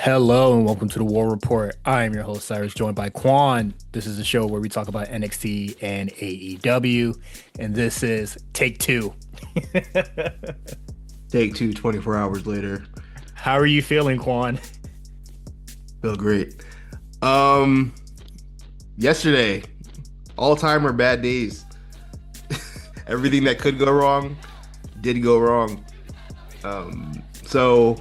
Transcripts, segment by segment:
Hello and welcome to the War Report. I am your host Cyrus, joined by Quan. This is a show where we talk about NXT and AEW, and this is take two. Take two, 24 hours later. How are you feeling, Quan? Feel great. Um, Yesterday, all time or bad days. Everything that could go wrong did go wrong. So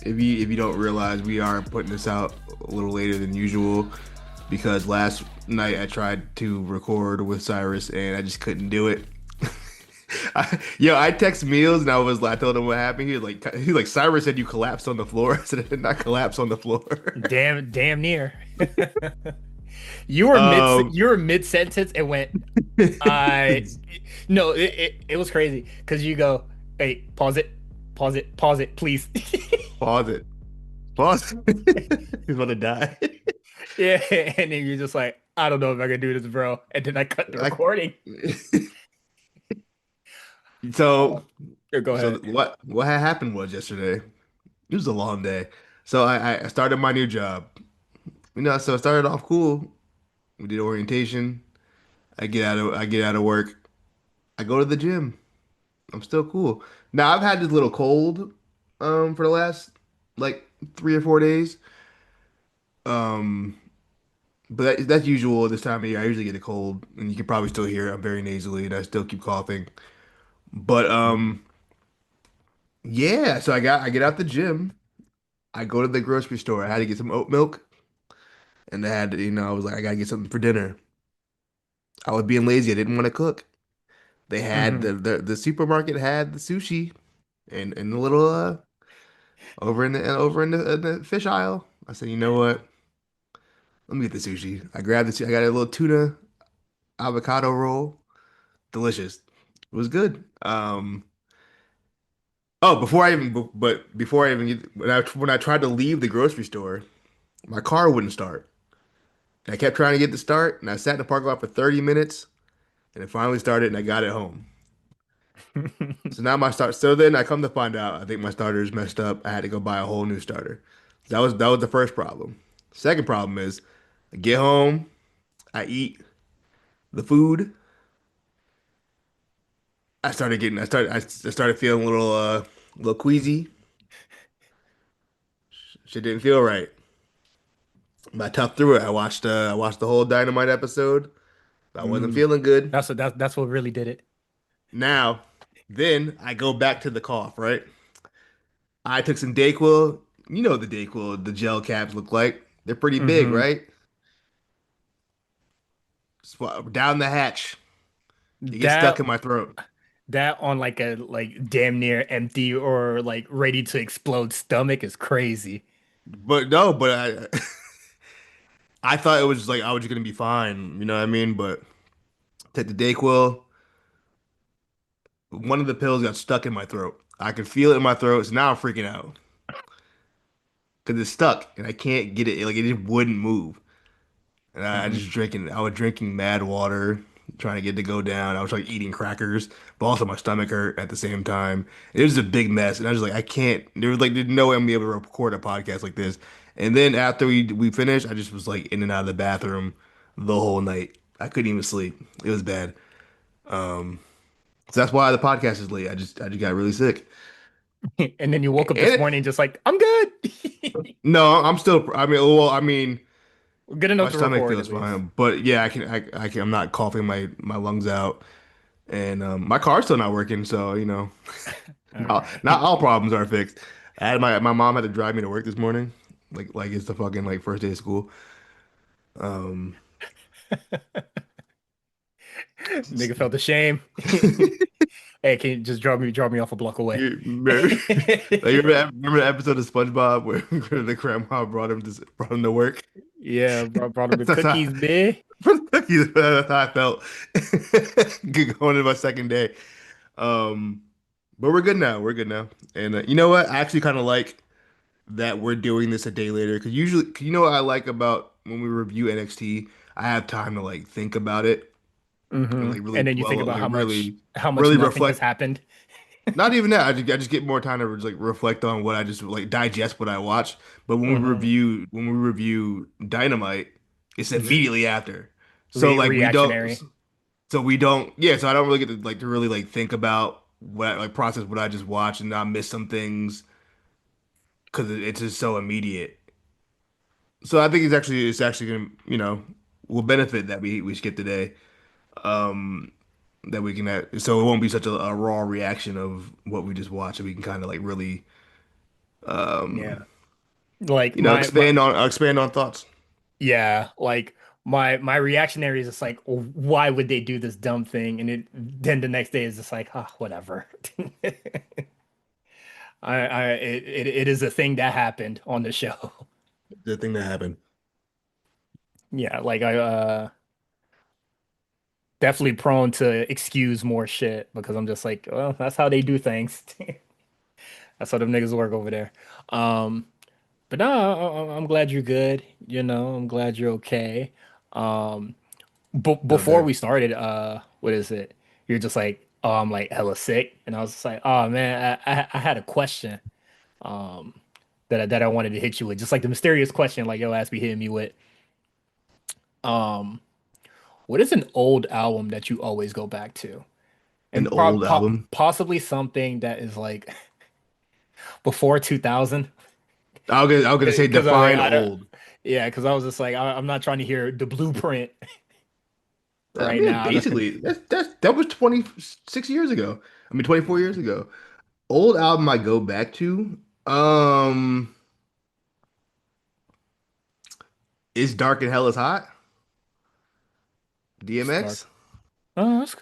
if you don't realize, we are putting this out a little later than usual because last night I tried to record with Cyrus and I just couldn't do it. I text Meals and I told him what happened. He was like Cyrus said you collapsed on the floor. I said I did not collapse on the floor. Damn near. You were Um, mid sentence and went. I no, it was crazy because you go, hey, pause it, please. Pause it. Pause. He's gonna die. Yeah, and then you're just like, I don't know if I can do this, bro. And then I cut the I, recording. so Oh, here, go so ahead. what had happened was yesterday. It was a long day. So I started my new job. So it started off cool. We did orientation. I get out of work. I go to the gym. I'm still cool. Now I've had this little cold for the last like 3 or 4 days. Um but that's usual this time of year. I usually get a cold and you can probably still hear it. I'm very nasally and I still keep coughing. But yeah, so I get out the gym. I go to the grocery store. I had to get some oat milk and I was like I gotta get something for dinner. I was being lazy. I didn't want to cook. They had Mhm. the supermarket had the sushi and the little over in the fish aisle. I said, you know what? Let me get the sushi. I got a little tuna avocado roll. Delicious. It was good. Oh, before I even get when I tried to leave the grocery store, my car wouldn't start. And I kept trying to get the start, and I sat in the parking lot for 30 minutes, and it finally started, and I got it home. So now my start. So then I come to find out, I think my starter is messed up. I had to go buy a whole new starter. That was the first problem. Second problem is, I get home, I eat the food. I started feeling a little queasy. Shit didn't feel right. But I toughed through it. I watched the whole Dynamite episode. I wasn't Mm. feeling good. That's what really did it. Now, then I go back to the cough, right? I took some Dayquil. You know the Dayquil, the gel caps look like. They're pretty big, Hmm. right? Down the hatch. It gets That stuck in my throat. that on like a damn near empty or like ready to explode stomach is crazy. But no, but I thought it was just like I was just gonna be fine, you know what I mean? But take the Dayquil, one of the pills got stuck in my throat. I could feel it in my throat, so now I'm freaking out because it's stuck and I can't get it. Like it just wouldn't move. And Hmm. I was drinking mad water, trying to get it to go down. I was like eating crackers, but also my stomach hurt at the same time. It was a big mess, and I was like, I can't. There's no way I'm gonna be able to record a podcast like this. And then after we finished, I just was like in and out of the bathroom the whole night. I couldn't even sleep. It was bad. Um, so that's why the podcast is late. I just got really sick. And then you woke up And this morning just like, I'm good. no, I'm still. I mean, Good enough my to stomach record at feels least. fine, but yeah, I'm not coughing my lungs out. And my car's still not working, so All not right. all problems are fixed. My mom had to drive me to work this morning, like it's the fucking like first day of school. Um, Nigga felt the shame. Hey, can you just drop me off a block away? you remember, like, remember the episode of SpongeBob where, where the grandma brought him to work? Yeah, brought him the That's how, cookies, man. that's how I felt going into my second day. Um, but we're good now. We're good now. And you know what? I actually kind of like that we're doing this a day later because usually, 'cause you know what I like about when we review NXT, I have time to like think about it and Hmm. like really And then you think dwell, about like really, how much really nothing has reflect. happened. Not even that. I just get more time to like reflect on what I just like digest what I watch. But Hmm. when we review Dynamite, it's immediately after. So like Reactionary. we don't yeah. So I don't really get to really like think about what like process what I just watched and not miss some things because it's just so immediate. So I think it's actually gonna will benefit that we skip today. Um, that we can have, so it won't be such a raw reaction of what we just watched. And we can kind of like really Yeah. Like my expand on thoughts. yeah, like my reactionary is just like, why would they do this dumb thing? And then the next day is just like, ah, whatever. It is a thing that happened on the show. The thing that happened. Yeah, like I definitely prone to excuse more shit because I'm just like, well, that's how they do things. That's how them niggas work over there. Um, but no, I'm glad you're good. I'm glad you're okay. Um, No, before there. we started, what is it? You're just like, oh, I'm like hella sick, and I was just like, oh man, I had a question, um, that I wanted to hit you with, just like the mysterious question, like yo ass be hitting me with. Um, what is an old album that you always go back to, An and old album. possibly something that is like before 2000? I was gonna say Because I was like, define I don't, old. yeah, because I was just like, I'm not trying to hear the blueprint I right mean, now. basically, that was 26 years ago. I mean, 24 years ago. Old album I go back to. Um, is Dark and Hell is Hot. Stark. DMX. Oh, that's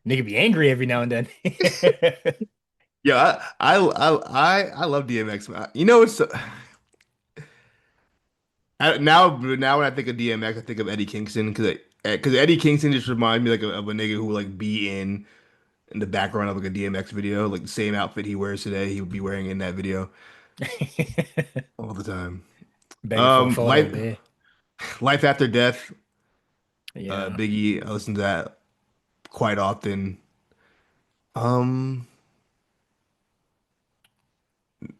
nigga be angry every now and then. Yeah, I love DMX. You know, it's now when I think of DMX, I think of Eddie Kingston because Eddie Kingston just reminds me like of a nigga who would like be in the background of like a DMX video, like the same outfit he wears today, he would be wearing in that video all the time. Begging for a photo, Life man. Life After Death, Yeah. Biggie, I listen to that quite often. Um,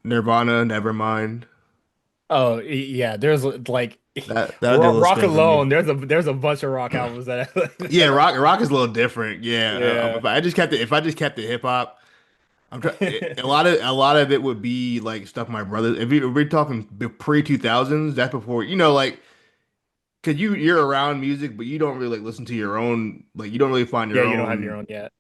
Nirvana, Nevermind. Oh, yeah. There's like That'll do a little rock spin for me. alone. There's a bunch of rock albums that Yeah, rock is a little different. Yeah, yeah. if I just kept it hip hop. I'm trying. A lot of it would be like stuff my brother. If we're talking pre 2000s, that's before like because you're around music, but you don't really like listen to your own like you don't really find Yeah, your you don't have your own own yet.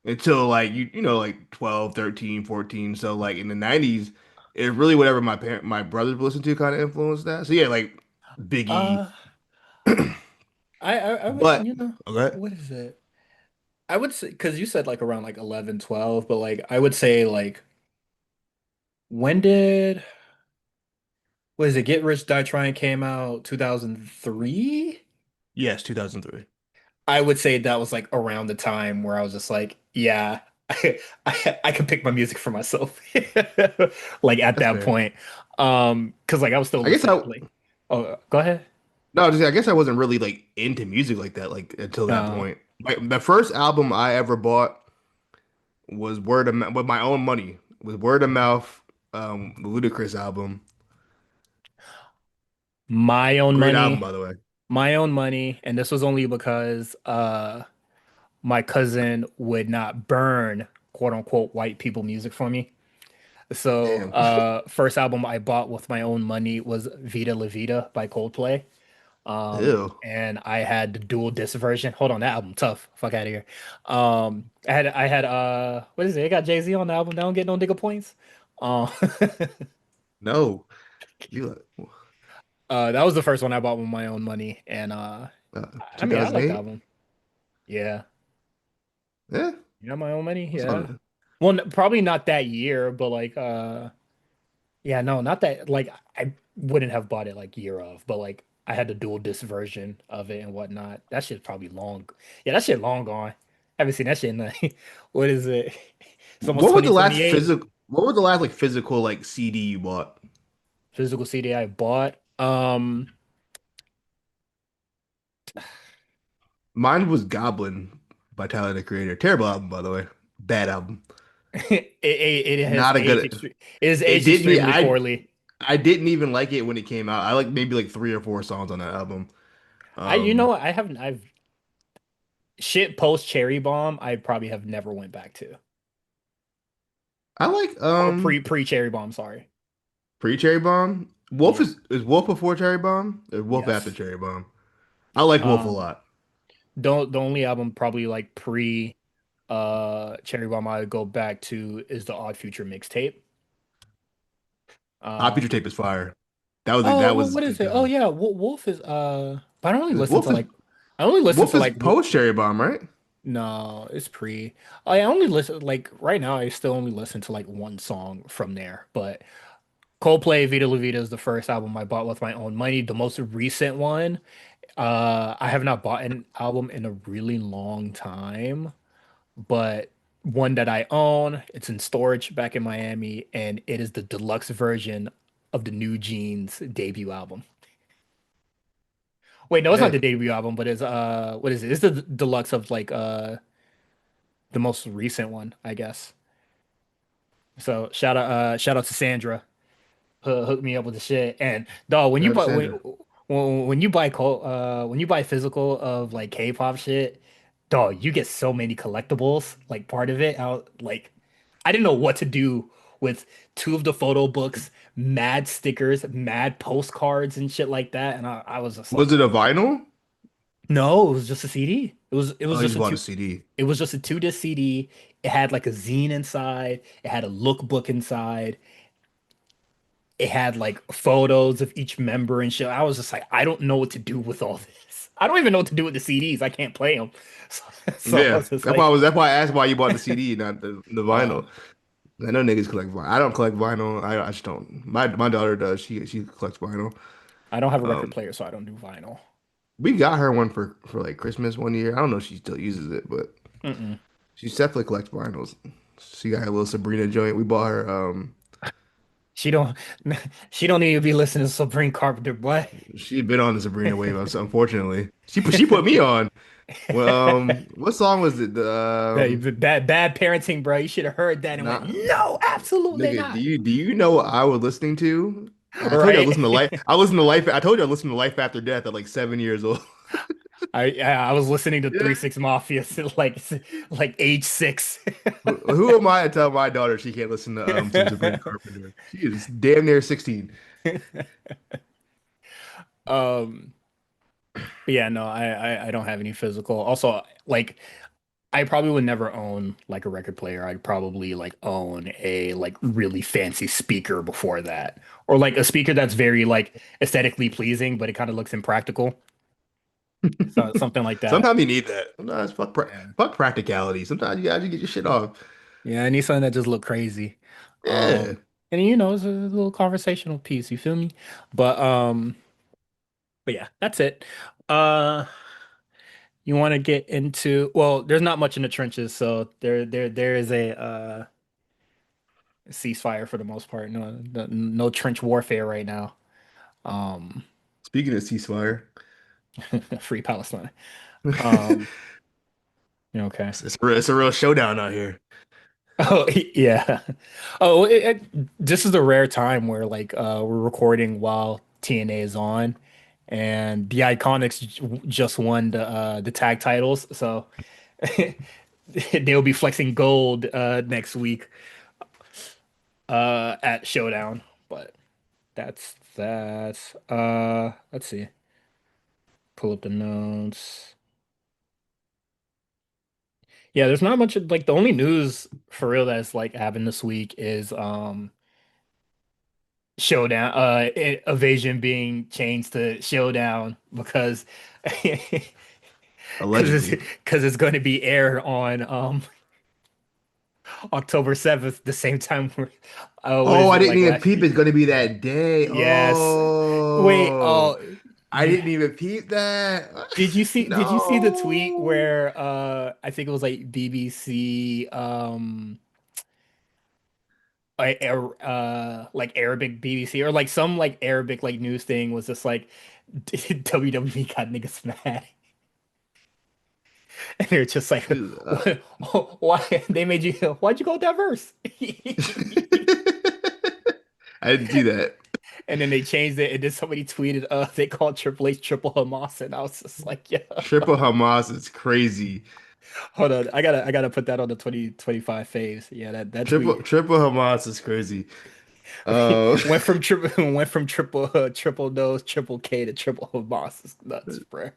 until like like 12, 13, 14. So like in the 90s, it's really whatever my brothers listened to kind of influenced that. So yeah, like Biggie, Uh, I would, but okay, what is it? I would say, because you said like around like 11, 12, but like I would say like when did, what is it, Get Rich, Die Trying came out 2003? yes, 2003. I would say that was like around the time where I was just like, yeah, I can pick my music for myself. Like at That's that fair. point. Because like I was still I guess listening I like, oh, go ahead. No, just, I guess I wasn't really like into music like that like until that Uh, point. Like the first album I ever bought was Word of Mouth with my own money. Was Word of Mouth, the Ludacris album. my own Great album, money, by the way. my own money, and this was only because my cousin would not burn quote unquote white people music for me. So Damn. first album I bought with my own money was Vida La Vida by Coldplay. Ew. And I had the dual disc version. Hold on, that album tough. Fuck out of here. I had what is it? It got Jay-Z on the album. They don't get no nigga points. Uh, No. You that was the first one I bought with my own money, and I mean I like the 2008? album. Yeah, Yeah. my own money. That's Yeah. on Well, probably not that year, but like yeah, no, not that. Like I wouldn't have bought it like year of, but like I had the dual disc version of it and whatnot. That shit's probably long. Yeah, that shit long gone. Haven't seen that shit in like what is it? It's almost What was the last 2028. physical what was the last like physical like CD you bought? Physical CD I bought. Mine was Goblin by Tyler the Creator. Terrible album, by the way. Bad album. It has Not a aged good. extre it has It aged didn't. extremely poorly. I didn't even like it when it came out. I like maybe like three or four songs on that album. You know Um, what? I've shit post Cherry Bomb. I probably have never went back to I like or pre Cherry Bomb. Sorry. pre Cherry Bomb. Wolf Yeah. is Wolf before Cherry Bomb or Wolf after Yes. Cherry Bomb? I like Wolf a Um. lot. The only album probably like pre Cherry Bomb I would go back to is the Odd Future mixtape. Hot Future Um. Tape is fire. Oh, That was what is good it? Oh time. yeah, Wolf is but I don't really listen Wolf to is like I only listen Wolf to is like post Cherry Bomb, right? no, it's pre. I only listen like right now I still only listen to like one song from there. But Coldplay Vida La Vida is the first album I bought with my own money. The most recent one, I have not bought an album in a really long time, but one that I own, it's in storage back in Miami, and it is the deluxe version of the New Jeans debut album. Wait, no, it's not the Hey, debut album, but it's what is it? It's the deluxe of like the most recent one, I guess. So shout out to Sandra, hook me up with the shit. And dog, shout out to Sandra. when you buy when you buy physical of like K-pop shit, dog, you get so many collectibles. Like part of it, I didn't know what to do with two of the photo books, mad stickers, mad postcards and shit like that. And I was just Was like, it a vinyl? no, it was just a CD. It Oh, was you just just a bought a two CD. it was just a 2 disc CD. It had like a zine inside. It had a lookbook inside. It had like photos of each member and shit. I was just like, I don't know what to do with all this. I don't even know what to do with the CDs. I can't play them. So, so I Yeah, was just like, that's why I asked why you bought the CD, not the uh, vinyl. I know niggas collect vinyl. I don't collect vinyl. I just don't. My daughter does. She collects vinyl. I don't have a record Um, player, so I don't do vinyl. we got her one for like Christmas one year. I don't know if she still uses it, but Mm-mm. she definitely collects vinyls. She got her little Sabrina joint. We bought her. She don't she don't need to be listening to Sabrina Carpenter, boy. She'd been on the Sabrina wave. Unfortunately, she put me on. Well, what song was it? The Hey, bad parenting, bro. You should have heard that and went, nah, no, absolutely nigga. not. Do you know what I was listening to? I told you I Right? listened to Life. I listened to Life. I told you I listened to Life After Death at like 7 years old. I was listening to Yeah. 3 6 Mafia at like age 6. Who am I to tell my daughter she can't listen to some Sabrina Carpenter? She is damn near 16. Um, but yeah, no, I don't have any physical. Also, like I probably would never own like a record player. I'd probably like own a like really fancy speaker before that. Or like a speaker that's very like aesthetically pleasing, but it kind of looks impractical. So something like that. Sometimes you need that. Sometimes Yeah. fuck practicality. Sometimes you gotta get your shit off. Yeah, I need something that just look crazy. Yeah. And you know, it's a little conversational piece, you feel me? But um, but yeah, that's it. Uh you want to get into well, there's not much in the trenches, so there is a ceasefire for the most part. No trench warfare right now. Um, Speaking of ceasefire, free Palestine. it's, Um, okay. it's a real showdown out here. Oh yeah. Oh, this is a rare time where like we're recording while TNA is on, and the Iconics just won the tag titles, so they'll be flexing gold next week at Showdown. But that's that. Let's see. Pull up the notes. Yeah, there's not much like the only news for real that's like happened this week is Showdown Evasion being changed to Showdown because Allegedly. because it's going to be aired on October 7th, the same time we're what Oh, is I it didn't like even last peep year? it's gonna be that day. Yes. Wait, Oh, I you didn't even peep that. did you see the tweet No. where I think it was like BBC like Arabic BBC or like some like Arabic like news thing was just like WWE got niggas mad And they're just like, Dude, why they made you? Why'd you go diverse? I didn't see that. And then they changed it, and then somebody tweeted, they called Triple H Triple Hamas, and I was just like, yeah, Triple Hamas is crazy. hold on, I gotta put that on the 2025 faves. Yeah, that tweet Triple Hamas is crazy. Uh, went from triple nose, triple K to Triple Hamas. It's nuts, bro.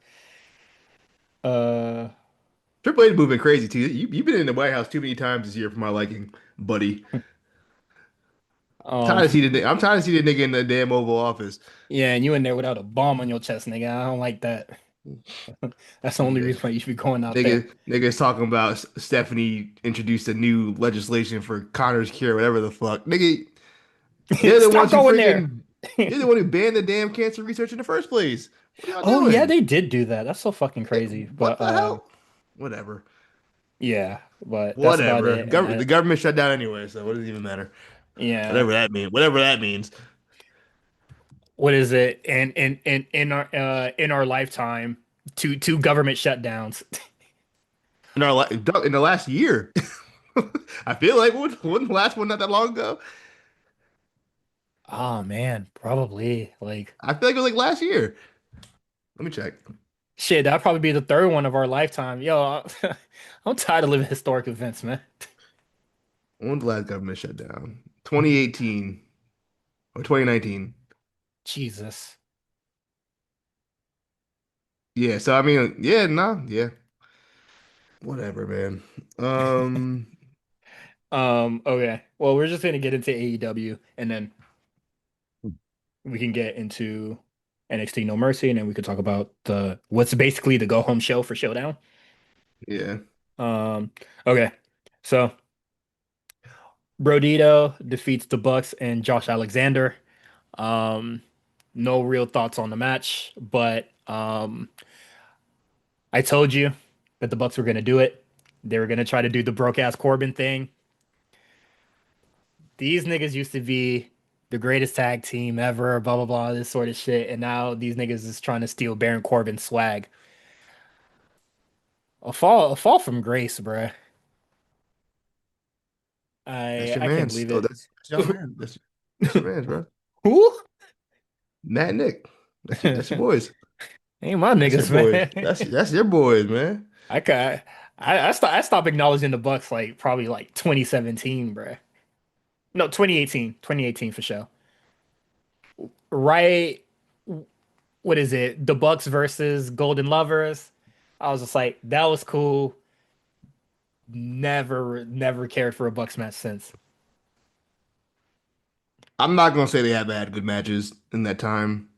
Uh, Triple H moving crazy too. You've been in the White House too many times this year for my liking, buddy. um, I'm tired to see the nigga in the damn Oval Office. yeah, and you in there without a bomb on your chest, nigga. I don't like that. That's the only Nigga, reason why you should be going out there. nigga's talking about Stephanie introduced a new legislation for Connor's cure, whatever the fuck. Nigga, they're the Stop ones who going there. freaking, they're the one who banned the damn cancer research in the first place. What are y'all Oh yeah, doing? they did do that. That's so fucking Like, crazy. what But the hell? Whatever. yeah, but that's about Whatever. it. And The government shut down anyway, so what does it even matter? yeah, Whatever that means. Whatever that means. what is it? And in our lifetime, two government shutdowns. In the last year. I feel like wasn't the last one not that long ago? Oh man, probably like I feel like it was like last year. Let me check. shit. That'd probably be the third one of our lifetime. Yo, I'm tired of living historic events, man. When was the last government shutdown? 2018 or 2019. Jesus. Yeah, so I mean, yeah, no, yeah. Whatever, man. Um, Okay. Well, we're just gonna get into AEW, and then we can get into NXT No Mercy, and then we could talk about the what's basically the go home show for Showdown. yeah. Um, okay. So Brodito defeats the Bucks and Josh Alexander. Um, no real thoughts on the match, but I told you that the Bucks were gonna do it. They were gonna try to do the broke ass Corbin thing. These niggas used to be the greatest tag team ever, blah blah blah, this sort of shit, and now these niggas is trying to steal Baron Corbin's swag. A fall from grace, bruh. That's your I can't man's. believe Oh, it. that's your man. That's your man's, bro. Who? Matt and Nick. That's your boys. Ain't my That's your niggas, boys. man. That's your boys, man. I got I stopped acknowledging the Bucks like probably like 2017, bruh. No, 2018. 2018 for sure. Right, what is it? The Bucks versus Golden Lovers. I was just like, that was cool. Never cared for a Bucks match since. I'm not gonna say they haven't had good matches in that time.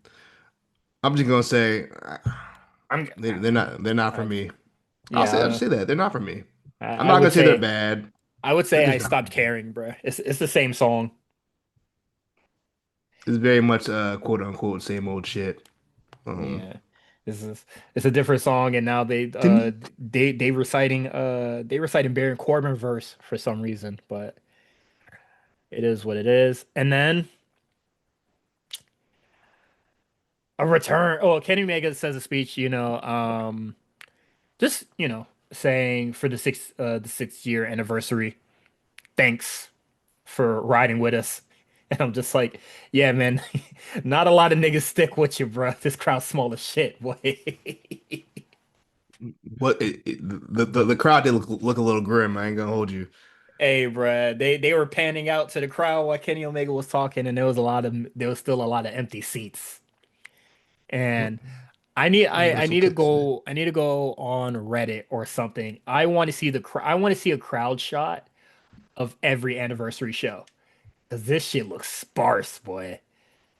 I'm just gonna say I'm they're not for I, me. I'll yeah, just say that they're not for me. I'm I not would gonna say they're say bad. They're I just not for stopped me. caring, bro. It's the same song. It's very much quote unquote same old shit. Yeah. This is it's a different song, and now To me, they reciting Baron Corbin verse for some reason, but it is what it is. And then a return. Oh, Kenny Omega says a speech, just saying for the sixth year anniversary, thanks for riding with us. And I'm just like, yeah, man, not a lot of niggas stick with you, bro. This crowd's small as shit, boy. the crowd did look a little grim. I ain't gonna hold you. Hey, bruh, they were panning out to the crowd while Kenny Omega was talking, and there was still a lot of empty seats. What And Universal Tips say? I need to go on Reddit or something. I want to see I want to see a crowd shot of every anniversary show because this shit looks sparse, boy.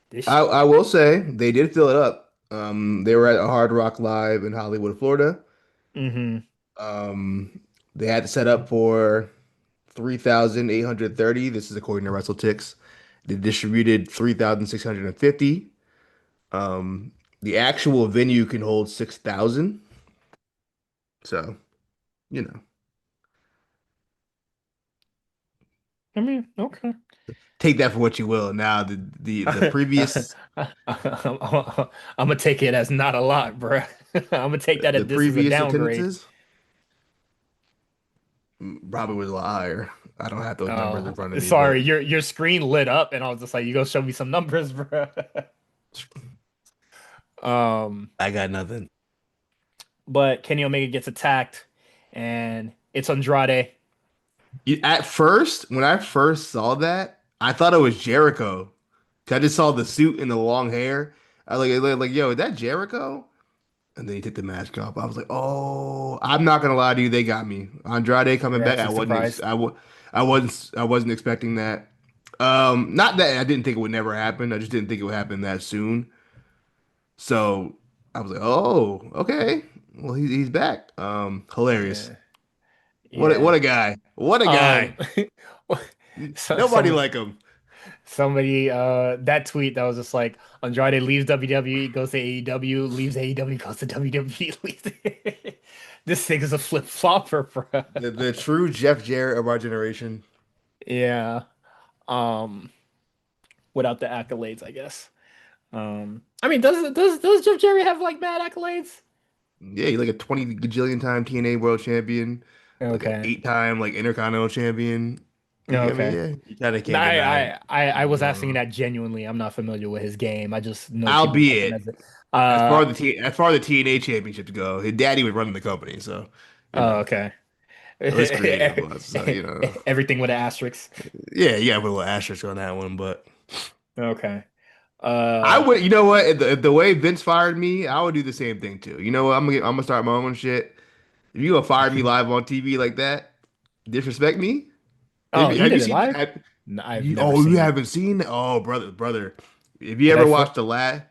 This shit. I will say they did fill it up. They were at a Hard Rock Live in Hollywood, Florida. Hmm. Um, they had to set up for 3,830. This is according to WrestleTix. They distributed 3,650. The actual venue can hold 6,000. So, you know, I mean, okay. take that for what you will. Now, the previous I'm gonna take it as not a lot, bruh. I'm gonna take that as the this is a previous downgrade. attendances. Probably was a lot higher. I don't have those numbers in Oh, front of me, but sorry, your screen lit up, and I was just like, "You go show me some numbers, bro." Um, I got nothing. but Kenny Omega gets attacked, and it's Andrade. At first, when I first saw that, I thought it was Jericho. 'Cause I just saw the suit and the long hair. I like, yo, is that Jericho? And then he took the mask off. I was like, oh, I'm not gonna lie to you, they got me. Andrade coming You're back. actually surprised. I wasn't expecting that. Not that I didn't think it would never happen. I just didn't think it would happen that soon. So I was like, oh, okay. Well, he's back. Hilarious. Yeah, What yeah. a guy. What a Um, guy. so, Nobody some like him. somebody that tweet that was just like Andrade leaves WWE, goes to AEW, leaves AEW, goes to WWE. This thing is a flip flopper, bro. The true Jeff Jarrett of our generation. Yeah. Um, without the accolades, I guess. I mean, does Jeff Jarrett have like mad accolades? Yeah, he's like a 20 gajillion time TNA world champion, like an Okay. 8 time like intercontinental champion. I mean, Okay. yeah, you kind of No, can't deny I what's was going asking on. that genuinely. I'm not familiar with his game. I just know people like him Albeit, as it. Uh, as far as the TNA championships go, his daddy was running the company, so you oh, know, okay. at least creative was. So you know, Everything with an asterisk. yeah, you have a little asterisk on that one, but Okay. I Uh, would, you know what? If the way Vince fired me, I would do the same thing too. You know what? I'm gonna start my own shit. If you gonna fire me live on TV like that, disrespect me. oh, he Have you did it seen? live? No, I've You, never oh, you seen it. haven't seen? Oh, brother. If you Did I ever feel? watched the last,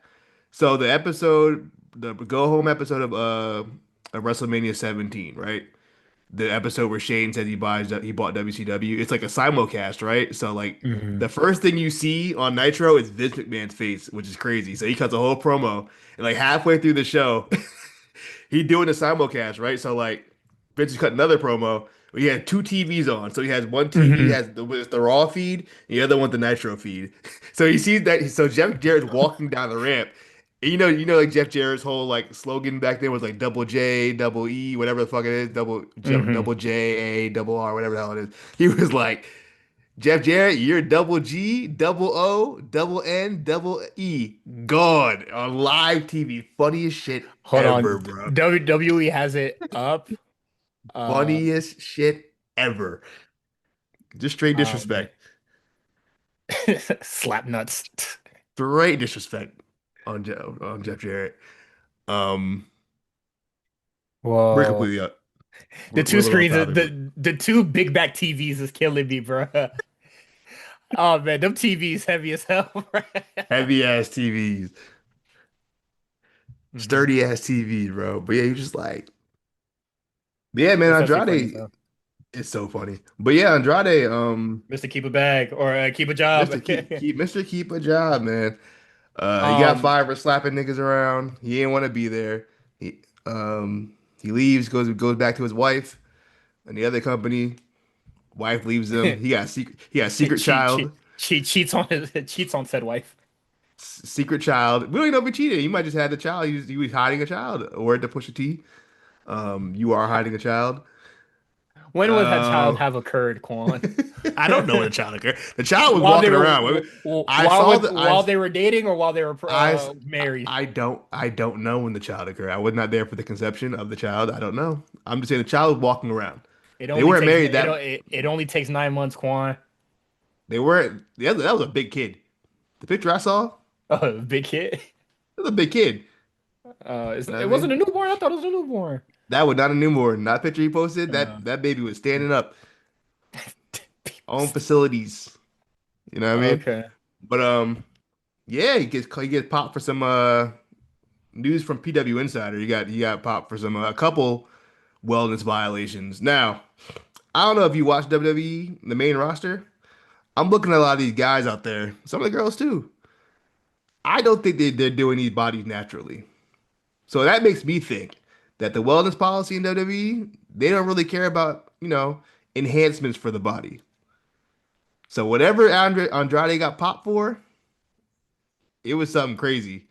so the episode, the go home episode of WrestleMania 17, right? The episode where Shane says he bought WCW. It's like a simulcast, right? So like Hmm. the first thing you see on Nitro is Vince McMahon's face, which is crazy. So he cuts a whole promo, and like halfway through the show, he doing the simulcast, right? So like Vince is cutting another promo. He had two TVs on, so he has one TV Hmm. has the Raw feed, and the other one the Nitro feed. So he sees that. So Jeff Jarrett's walking down the ramp. And like Jeff Jarrett's whole like slogan back then was like double J, double E, whatever the fuck it is, Hmm. double J A, double R, whatever the hell it is. He was like, Jeff Jarrett, you're double G, double O, double N, double E, gone on live TV. Funniest shit Hold ever, on. bro. WWE has it up. Uh, Funniest shit ever. Just straight oh man. disrespect. Slap nuts. Straight disrespect on Jeff Jarrett. Um, we're Whoa. completely up. The We're two a little off screens, topic, but the two big back TVs is killing me, bro. Oh man, them TVs heavy as hell, bro. heavy ass TVs, Hmm. sturdy ass TVs, bro. But yeah, you just like, yeah, man, It's actually funny as Andrade hell. is so funny. But yeah, Andrade, Mr. Keep a bag or keep a job. Mr. Keep a job, man. He got Um, fired for slapping niggas around. He didn't want to be there. He leaves, goes back to his wife and the other company. Wife leaves him. He got a secret child. cheats on his cheats on said wife. Secret child. We don't even know if he cheated. He might just had the child. He was hiding a child. Word to Pusha T. You are hiding a child. When would that child Uh, have occurred, Quan? I don't know when the child occurred. The child was While they walking were around. I saw the while they were dating or while they were I married. I don't know when the child occurred. I was not there for the conception of the child. I don't know. I'm just saying the child was walking around. It They only weren't takes married that. it only takes 9 months, Quan. They weren't. That was a big kid. The picture I saw, Oh, big kid. that was a big kid. You know what It I wasn't mean? a newborn. I thought it was a newborn. That was not a newborn. Not picture he posted. Uh, That baby was standing up on facilities. You know what I mean? okay. But yeah, he gets popped for some news from PW Insider. He got popped for some a couple wellness violations. Now, I don't know if you watch WWE, the main roster. I'm looking at a lot of these guys out there, some of the girls too. I don't think they're doing these bodies naturally. So that makes me think that the wellness policy in WWE, they don't really care about, enhancements for the body. So whatever Andrade got popped for, it was something crazy.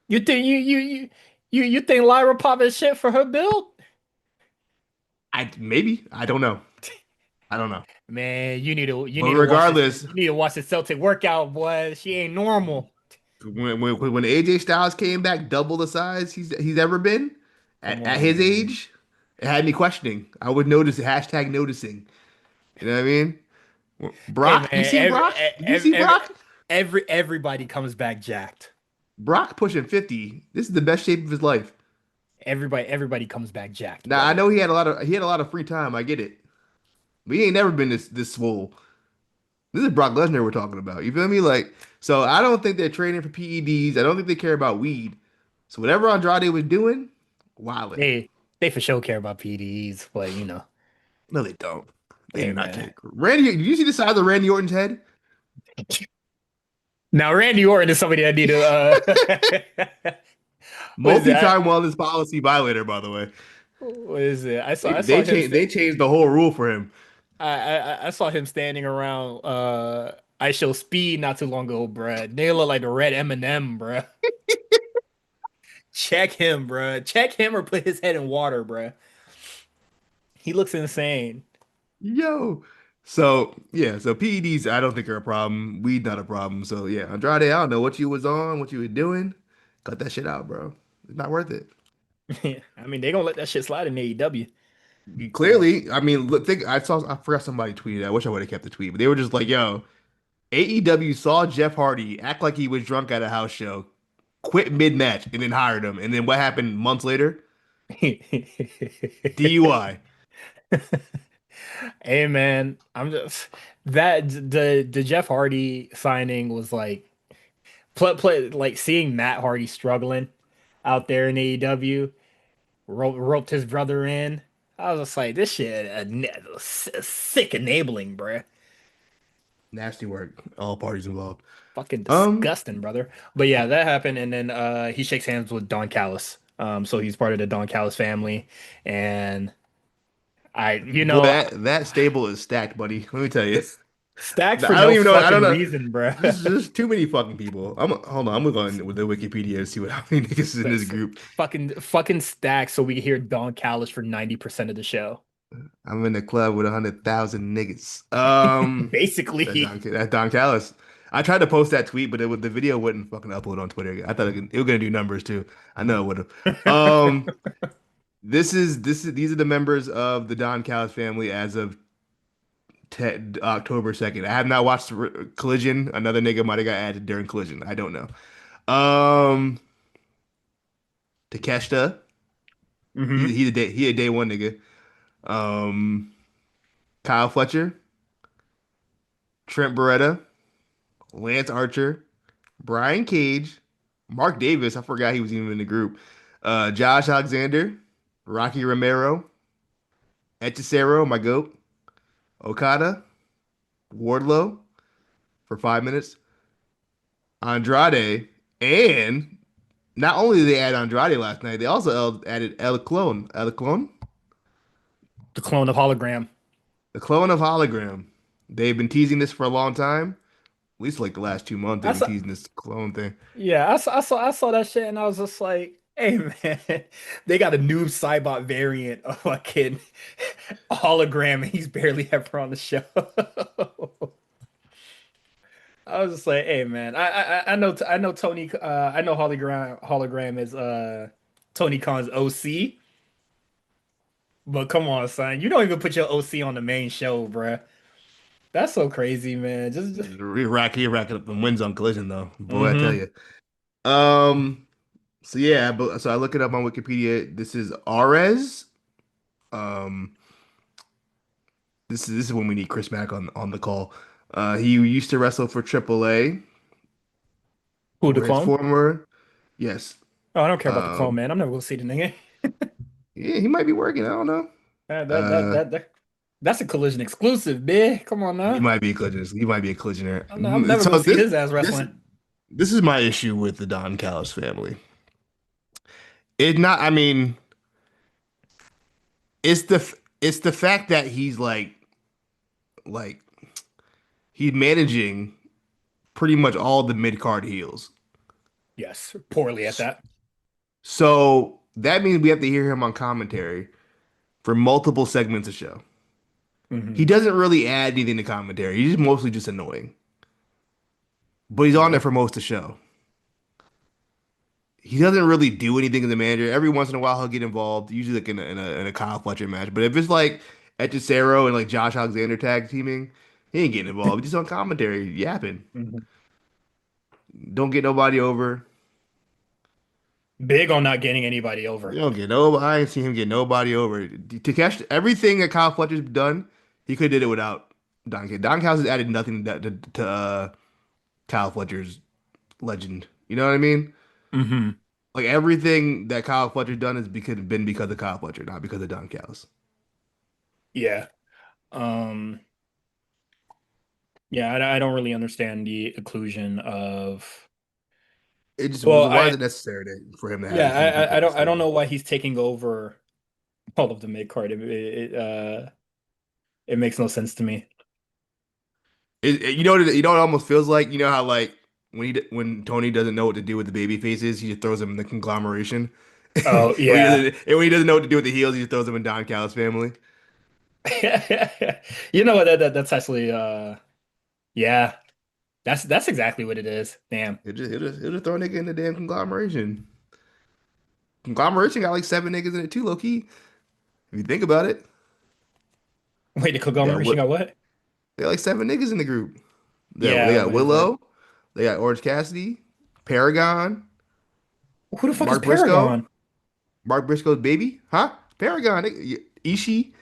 You think you think Lyra popping shit for her build? I maybe I don't know. I don't know. Man, you But need to watch this. regardless, You need to watch the Celtic workout, boy. She ain't normal. when AJ Styles came back double the size he's ever been Come at on, his man. age, it had me questioning. I would notice hashtag noticing. You know what I mean? Hey, Brock, you man. seen Brock? Did you see Brock? Everybody comes back jacked. Brock pushing 50. This is the best shape of his life. Everybody comes back jacked, Now I brother. know he had a lot of free time. I get it, but he ain't never been this swole. This is Brock Lesnar we're talking about. You feel me? Like, so I don't think they're training for PEDs. I don't think they care about weed. So whatever Andrade was doing, wildin'. They for sure care about PDEs, but No, they don't. They hey, do not man. care. Randy, did you see the size of Randy Orton's head? Now Randy Orton is somebody I need to what is that? Multi-time wellness policy violator, by the way. What is it? They I saw they him changed they changed the whole rule for him. I saw him standing around I Show Speed not too long ago, bruh. They look like the red M&M, bruh. Check him, bruh. Check him or put his head in water, bruh. He looks insane. Yo. So yeah, so PEDs I don't think are a problem. Weed not a problem. So yeah, Andrade, I don't know what you was on, what you were doing. Cut that shit out, bro. It's not worth it. I mean, they gonna let that shit slide in AEW. So Clearly, I mean, look, I forgot somebody tweeted. I wish I would have kept the tweet, but they were just like, "Yo, AEW saw Jeff Hardy act like he was drunk at a house show, quit mid-match, and then hired him. And then what happened months later? DUI. hey man, I'm just that the Jeff Hardy signing was like like seeing Matt Hardy struggling out there in AEW, roped his brother in. I was just like, this shit sick enabling, bruh. Nasty work. All parties involved. Fucking Um, disgusting, brother. But yeah, that happened, and then he shakes hands with Don Callis. So he's part of the Don Callis family, and boy, that stable is stacked, buddy. Let me tell you. stacked for I don't no even know. I don't fucking know. reason, There's bruh. just too many fucking people. Hold on. I'm gonna go on with the Wikipedia and see what how many niggas is in this That's group. fucking stacked so we can hear Don Callis for 90% of the show. I'm in the club with 100,000 niggas. Basically. That's Don Callis. I tried to post that tweet, but the video wouldn't fucking upload on Twitter. I thought it was gonna do numbers too. I know it would have. These are the members of the Don Callis family as of October 2nd. I have not watched Collision. Another nigga might have got added during Collision. I don't know. Um, Takeshita. hmm He a day one nigga. Um, Kyle Fletcher, Trent Beretta, Lance Archer, Brian Cage, Mark Davis. I forgot he was even in the group. Josh Alexander, Rocky Romero, Hechicero, my goat, Okada, Wardlow for 5 minutes, Andrade, and not only did they add Andrade last night, they also added El Clone, The clone of hologram. the clone of Hologram. They've been teasing this for a long time. At least like the last 2 months, they've I been saw, teasing this clone thing. yeah, I saw that shit and I was just like, hey man, they got a noob Cybot variant of fucking hologram and he's barely ever on the show. I was just like, hey man, I know Tony I know hologram is Tony Khan's OC, but come on, son, you don't even put your OC on the main show, bruh. That's so crazy, man. Just He racking up the wins on Collision though. Boy, I tell hmm you. Um. So yeah, but so I look it up on Wikipedia. This is Ares. Um. This is when we need Chris Mack on the call. He used to wrestle for AAA, Who the where his clone? former, yes. Oh, I don't care about the clone, Um. man. I'm never gonna see the nigga. Yeah, he might be working. I don't know. Uh. That's a collision exclusive, bitch. Come on He now. might be a collisioner. He might be a collisioner. I'm never gonna So see his ass this wrestling. this is my issue with the Don Callis family. It not. I mean, it's the fact that he's like he's managing pretty much all the mid card heels. Yes, poorly at that. So that means we have to hear him on commentary for multiple segments of show. He Hmm. doesn't really add anything to commentary. He's mostly just annoying. But he's on there Yeah. for most of the show. He doesn't really do anything as a manager. Every once in a while he'll get involved, usually like in a Kyle Fletcher match. But if it's like Echicero and like Josh Alexander tag teaming, he ain't getting involved. He's just on commentary, yapping. Hmm. Don't get nobody over. Big on not getting anybody over. You don't get nobody. I ain't seen him get nobody over. To catch everything that Kyle Fletcher's done, he could have did it without Don Callis. Don Callis has added nothing to Kyle Fletcher's legend. You know what I mean? Hmm. Like everything that Kyle Fletcher's done has been because of Kyle Fletcher, not because of Don Callis. Yeah. Um, yeah, I don't really understand the inclusion of. It just was Well, why is it necessary for him to have yeah, as many people in the I don't stable? know why he's taking over all of the mid card. It makes no sense to me. You know what you know what it almost feels like. You know how like when Tony doesn't know what to do with the baby faces, he just throws them in the conglomeration. Oh yeah. And when he doesn't know what to do with the heels, he just throws them in Don Callis' family. You know what that's actually yeah, that's exactly what it is. Damn. He'll just throw a nigga in the damn conglomeration. Conglomeration got like seven niggas in it too, low key. If you think about it, Wait, the they got conglomeration what got what? they got like seven niggas in the group. They Yeah, got what is it? Willow, they got Orange Cassidy, Paragon, Who the fuck is Mark Briscoe, Paragon? Mark Briscoe's baby, huh? Paragon, Ishii,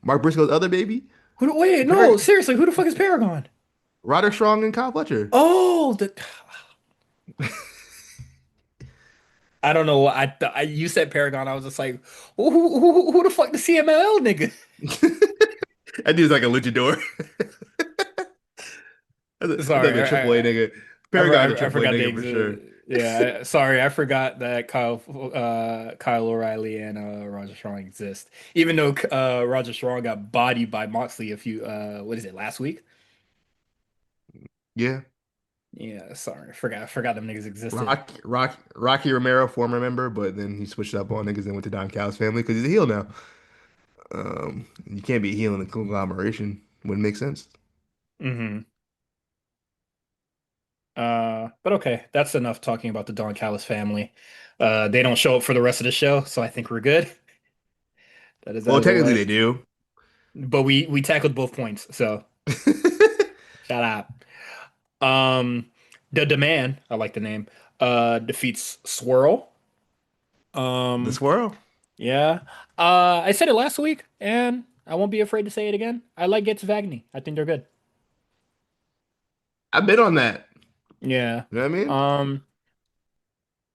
Mark Briscoe's other baby, Wait, no, Paragon, seriously, who the fuck is Paragon? Roderick Strong and Kyle Fletcher. Oh, I don't know. You said Paragon. I was just like, who the fuck the CMLL nigga? That dude's like a luchador. That's like Sorry, a triple A nigga. Paragon's a I triple A forgot they nigga for exist. sure. Yeah, sorry, I forgot that Kyle O'Reilly and Roger Strong exist. Even though Roger Strong got bodied by Moxley a few what is it, last week? Yeah. Yeah, sorry, I forgot them niggas existed. Rocky Romero, former member, but then he switched up on niggas and went to Don Callis' family because he's a heel now. You can't be a heel in a conglomeration. Wouldn't make sense. Hmm. But okay, that's enough talking about the Don Callis family. They don't show up for the rest of the show, so I think we're good. That is out Well, of the technically way. they do. But we tackled both points, so shout out. The Demand, I like the name, defeats Swirl. The Um, squirrel. yeah. I said it last week, and I won't be afraid to say it again. I like Gets Vagny. I think they're good. I've been on that. Yeah. You know what I mean? Um,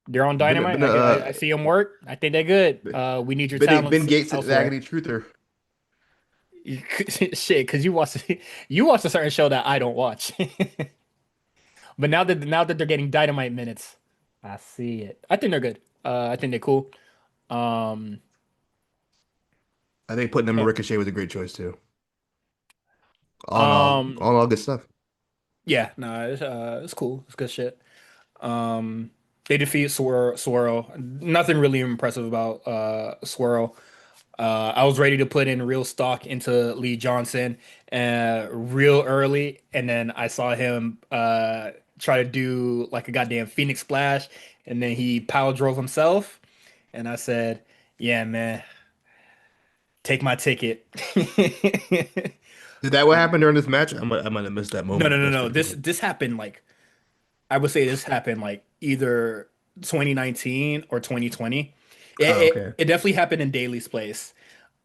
they're on Been Dynamite. a I see them work. I think they're good. We need your Ben talents Gates elsewhere. agony truther. Shit, because you watch a certain show that I don't watch. But now that they're getting Dynamite minutes, I see it. I think they're good. I think they're cool. Um, I think putting them in yeah. Ricochet was a great choice too. Um, All good stuff. yeah, no, it's cool. It's good shit. They defeat Swirl. Nothing really impressive about Swirl. I was ready to put in real stock into Lee Johnson real early, and then I saw him try to do like a goddamn Phoenix Splash, and then he power drove himself, and I said, "Yeah, man, take my ticket." Did that what happened during this match? I might have missed that No, no, moment. no, That's no. pretty This funny. this happened like I would say this happened like either 2019 or 2020. Oh, okay. It definitely happened in Daly's place.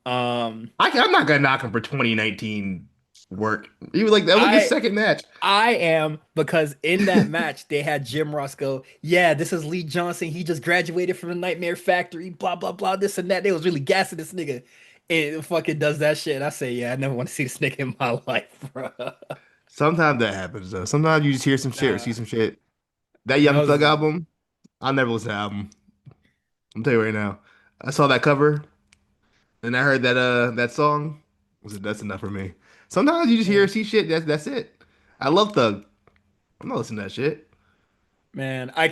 Um, I'm not gonna knock him for 2019 work. He was like that was like his I second match. I am because in that match they had Jim Ross go, yeah, this is Lee Johnson. He just graduated from the Nightmare Factory, blah blah blah, this and that. They was really gassing this nigga. And it fucking does that shit. And I say, yeah, I never want to see this nigga in my life, bro. Sometimes that happens though. Sometimes you just hear some shit or see Nah, some shit. That that Young Thug was album, I'll never listen to the album. I'm tell you right now. I saw that cover and I heard that song. That's enough for me. Sometimes you just hear yeah. or see shit. That's it. I love Thug. I'm not listening to that shit. Man, I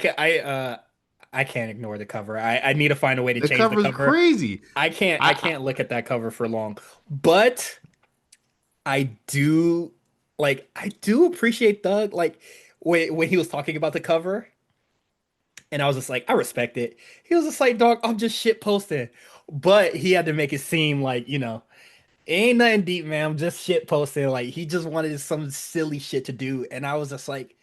can't ignore the cover. I need to find a way to The change the cover's cover. crazy. I I can't look at that cover for long. But I do I do appreciate Thug when he was talking about the cover, and I was just like, I respect it. He was just like, dog, I'm just shit posting. But he had to make it seem like, it ain't nothing deep, man. I'm just shit posting. Like he just wanted some silly shit to do. And I was just like,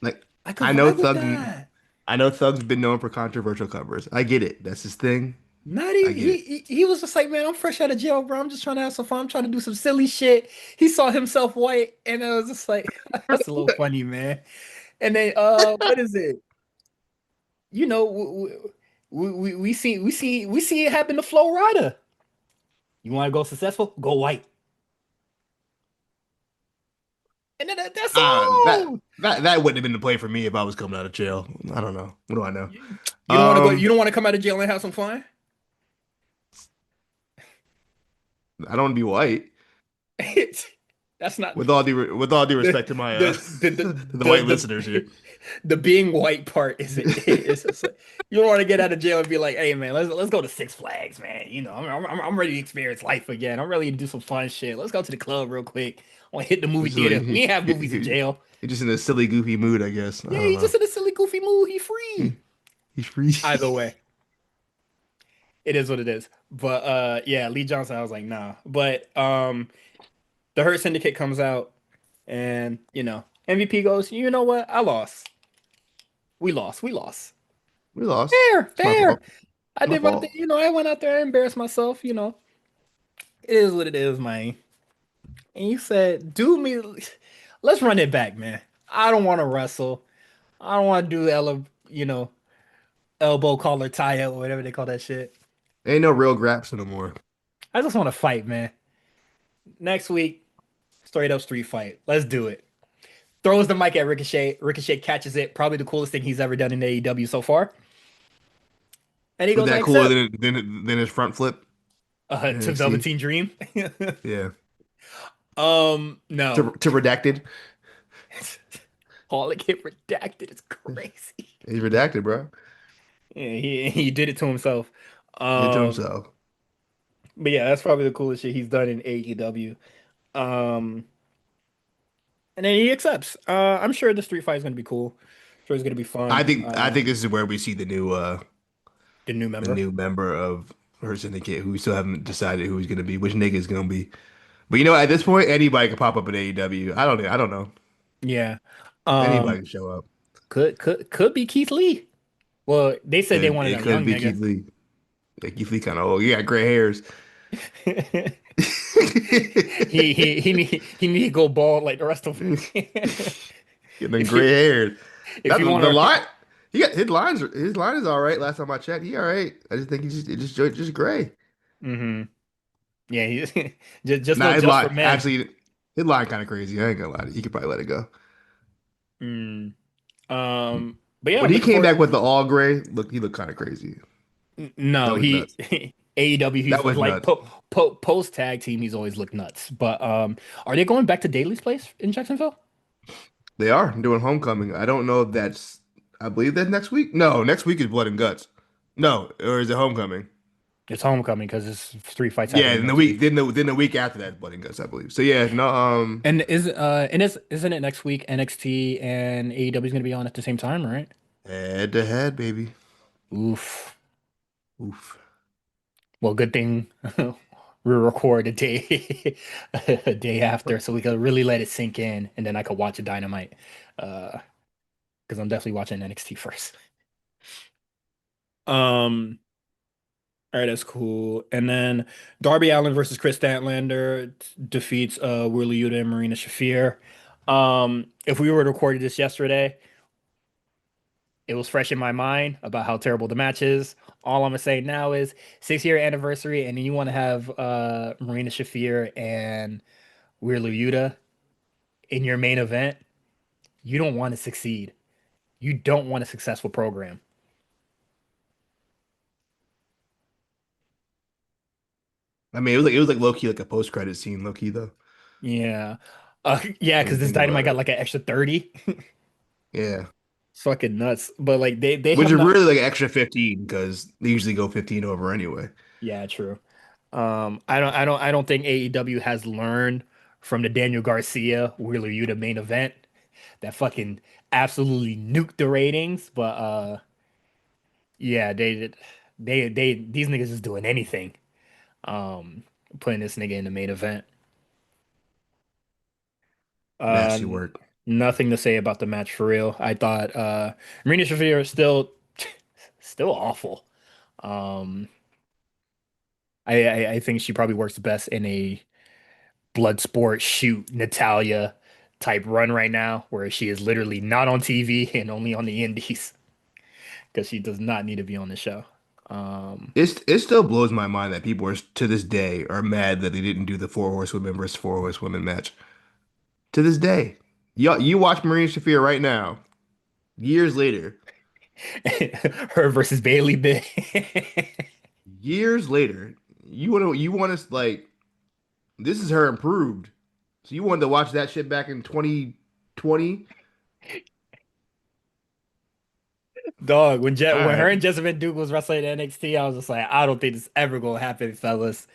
Like I could I know vibe with Thug, that. I know Thug's been known for controversial covers. I get it. That's his thing. Not I even get it. he was just like, man, I'm fresh out of jail, bro. I'm just trying to have some fun. I'm trying to do some silly shit. He saw himself white, and I was just like, that's a little funny, man. And then what is it? You know, we see it happen to Flo Rida. You want to go successful? Go white. And then that's That all. that wouldn't have been the play for me if I was coming out of jail. I don't know. What do I know? You don't want to go. You Um, don't want to come out of jail and have some fun. I don't want to be white. That's not With all due the respect to my the the to the the white the, listeners here. the, the being white part is it's just like you don't want to get out of jail and be like, hey man, let's go to Six Flags, man. I'm ready to experience life again. I'm ready to do some fun shit. Let's go to the club real quick. I want to hit the movie So theater. We ain't have movies in jail. he's just in a silly, goofy mood, I guess. I Yeah, don't he's know. just in a silly, goofy mood. He free. He's free. Either way, it is what it is. But yeah, Lee Johnson, I was like, nah. But the Hurt Syndicate comes out, and MVP goes, you know what? I lost. We lost. We lost. We lost. Fair, It's my fair. fault. I My did my thing. fault. I went out there and embarrassed myself. It is what it is, man. And you said, do me, let's run it back, man. I don't want to wrestle. I don't want to do elbow collar tie up or whatever they call that shit. Ain't no real graps no more. I just want to fight, man. Next week, straight up street fight. Let's do it. Throws the mic at Ricochet. Ricochet catches it. Probably the coolest thing he's ever done in AEW so far. And he Was goes, I that cooler accept. than his front flip in To NXT? Velveteen Dream. Yeah. No. To redacted. All it get redacted is crazy. He's redacted, bro. Yeah, he did it to himself. Did to Um, himself. but yeah, that's probably the coolest shit he's done in AEW. Um, and then he accepts. I'm sure the street fight is gonna be cool. Sure, it's gonna be fun. I think this is where we see The new the member. new member of her syndicate who we still haven't decided who he's gonna be, which nigga is gonna be. But you know, at this point, anybody could pop up in AEW. I don't know. Yeah. Anybody Um, can show up. could be Keith Lee. Well, they said they wanted It a could young be nigga. Keith Lee. Yeah, Keith Lee kind of old. You got gray hairs. He need to go bald like the rest of them. Getting them If you gray hairs. if That you want the to, line. He got his line is all right. Last time I checked, he all right. I just think just gray. hmm yeah, just no Nah, his just for line men. actually his line kind of crazy. I ain't gonna lie. He could probably let it go. Mm. But yeah, When I'm he looking came forward. back with the all gray, he looked kind of crazy. That No, was he nuts. AEW. He's That was like nuts. post tag team. He's always looked nuts. But are they going back to Daly's place in Jacksonville? They are doing Homecoming. I don't know if that's. I believe that's next week. No, next week is Blood and Guts. No, or is it Homecoming? It's homecoming because it's street fights Yeah, happening in the next week week. then the week after that is Blood and Guts, I believe. So yeah, no, Isn't it next week NXT and AEW is going to be on at the same time, right? head to head, baby. Oof. Oof. Well, good thing we record a day a day after, so we could really let it sink in, and then I could watch a Dynamite. Uh, because I'm definitely watching NXT first. Um, all right, that's cool. And then Darby Allin versus Chris Statlander defeats Wheeler Yuta and Marina Shafir. If we were to record this yesterday, it was fresh in my mind about how terrible the match is. All I'm gonna say now is 6 year anniversary, and you want to have Marina Shafir and Wheeler Yuta in your main event. You don't want to succeed. You don't want a successful program. I mean, it was like low key, like a post credit scene, low key though. Yeah. Yeah, When because you this think Dynamite about got it, like an extra 30. yeah. Fucking nuts. But like they Which have is not. really like extra 15 because they usually go 15 over anyway. Yeah, true. I don't think AEW has learned from the Daniel Garcia Wheeler Yuta main event that fucking absolutely nuked the ratings. But yeah, they these niggas is doing anything. Um, putting this nigga in the main event. Nasty Uh, work. nothing to say about the match for real. I thought Marina Shafir is still awful. Um, I think she probably works best in a blood sport shoot Natalia type run right now, where she is literally not on TV and only on the indies because she does not need to be on the show. Um, It still blows my mind that people are to this day are mad that they didn't do the four horsewomen versus four horsewomen match. To this day, you watch Marina Shafir right now, years later, her versus Bailey bit. years later, you want to like this is her improved. So you wanted to watch that shit back in 2020? Dog, All When her right, and Jessamine Duke was wrestling in NXT, I was just like, I don't think this ever gonna happen, fellas.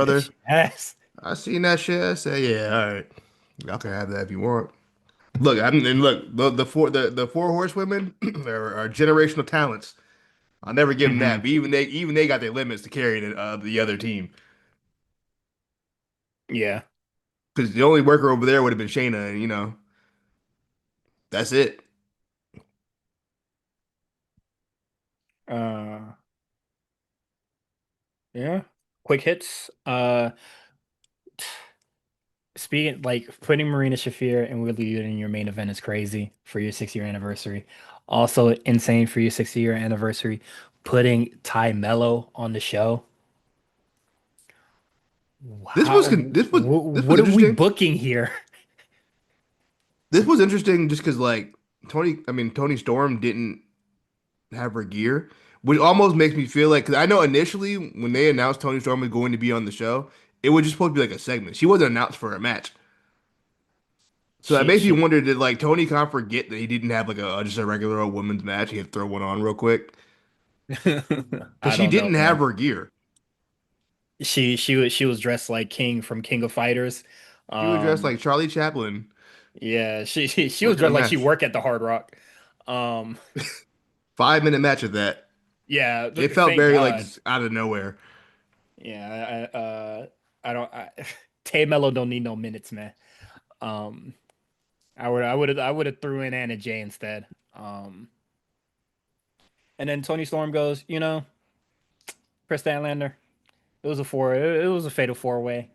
And brother. she has. I seen that shit. I said, yeah, all right, y'all can have that if you want. Look, and look, the four horsewomen are generational talents. I'll never give them that. Hmm. But even they got their limits to carry the other team. Yeah. Because the only worker over there would have been Shayna, and that's it. Uh, yeah. Quick hits. Speaking like putting Marina Shafir and Wheeler Yuta in your main event is crazy for your 6 year anniversary. Also insane for your 6 year anniversary. Putting Ty Mello on the show. This How? was this was What are we interesting. booking here? This was interesting just because like Tony Storm didn't have her gear, which almost makes me feel like because I know initially when they announced Tony Storm was going to be on the show, it was just supposed to be like a segment. She wasn't announced for a match. So that makes me She wonder, did like Tony Khan forget that he didn't have like a just a regular old women's match? He had to throw one on real quick because I she don't know, didn't have man. her gear. She was dressed like King from King of Fighters. She was dressed Um, like Charlie Chaplin yeah, she was working a dressed like she match. worked at the Hard Rock. Um, 5 minute match of that. yeah, It felt thank very like God. just out of nowhere. Yeah, I don't. Tay Mello don't need no minutes, man. Um, I would have threw in Anna Jay instead. Um, and then Tony Storm goes, Chris Statlander. It was a fatal four way.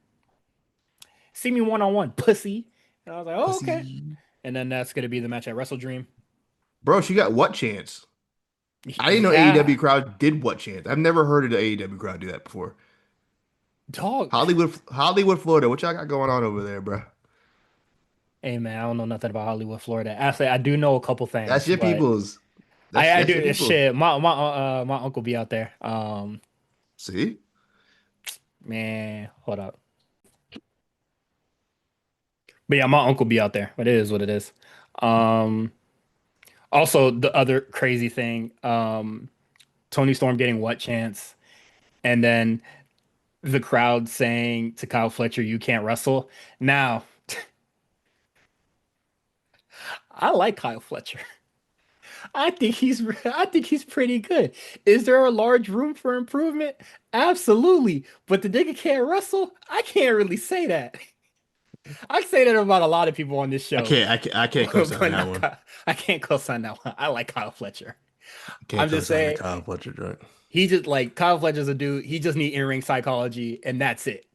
See me one on one, pussy. And I was like, oh okay. Pussy. And then that's gonna be the match at Wrestle Dream. Bro, she got what chance? I didn't know Yeah, AEW crowd did what chance. I've never heard of the AEW crowd do that before. dog. Hollywood, Florida. What y'all got going on over there, bro? Hey man, I don't know nothing about Hollywood, Florida. Actually, I do know a couple That's things, your but people's. That's I that's your do people's. shit. My uncle be out there. See? Man, hold up. But yeah, my uncle be out there. But it is what it is. Um, also the other crazy thing, Tony Storm getting what chance, and then the crowd saying to Kyle Fletcher, "You can't wrestle." Now, I like Kyle Fletcher. I think he's pretty good. Is there a large room for improvement? Absolutely. But the nigga can't wrestle? I can't really say that. I say that about a lot of people on this show, I can't co-sign but that one. I can't co-sign that one. I like Kyle Fletcher. I can't I'm just co-sign that saying Kyle Fletcher joint. he just like Kyle Fletcher's a dude. He just need in-ring psychology, and that's it.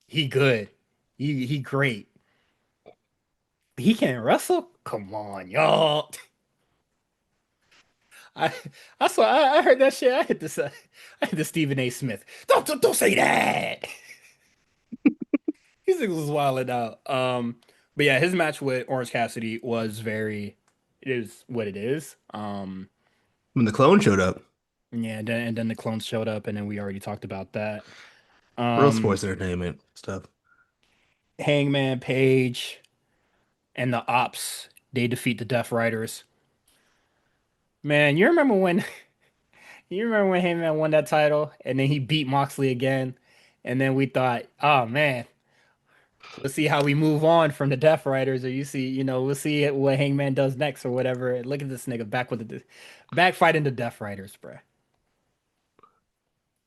He good. He great. He can't wrestle? Come on, y'all. I I saw I heard that shit. I hit the Stephen A. Smith. Don't say that. These niggas was wilding out. But yeah, his match with Orange Cassidy was very. It is what it is. When the clone showed up, Yeah, and then the clones showed up, and then we already talked about that. real Um, sports entertainment stuff. Hangman Page and the Ops they defeat the Death Riders. Man, you remember when Hangman won that title, and then he beat Moxley again, and then we thought, oh man. We'll see how we move on from the Death Riders, or we'll see what Hangman does next or whatever. Look at this nigga back fighting the Death Riders, bruh.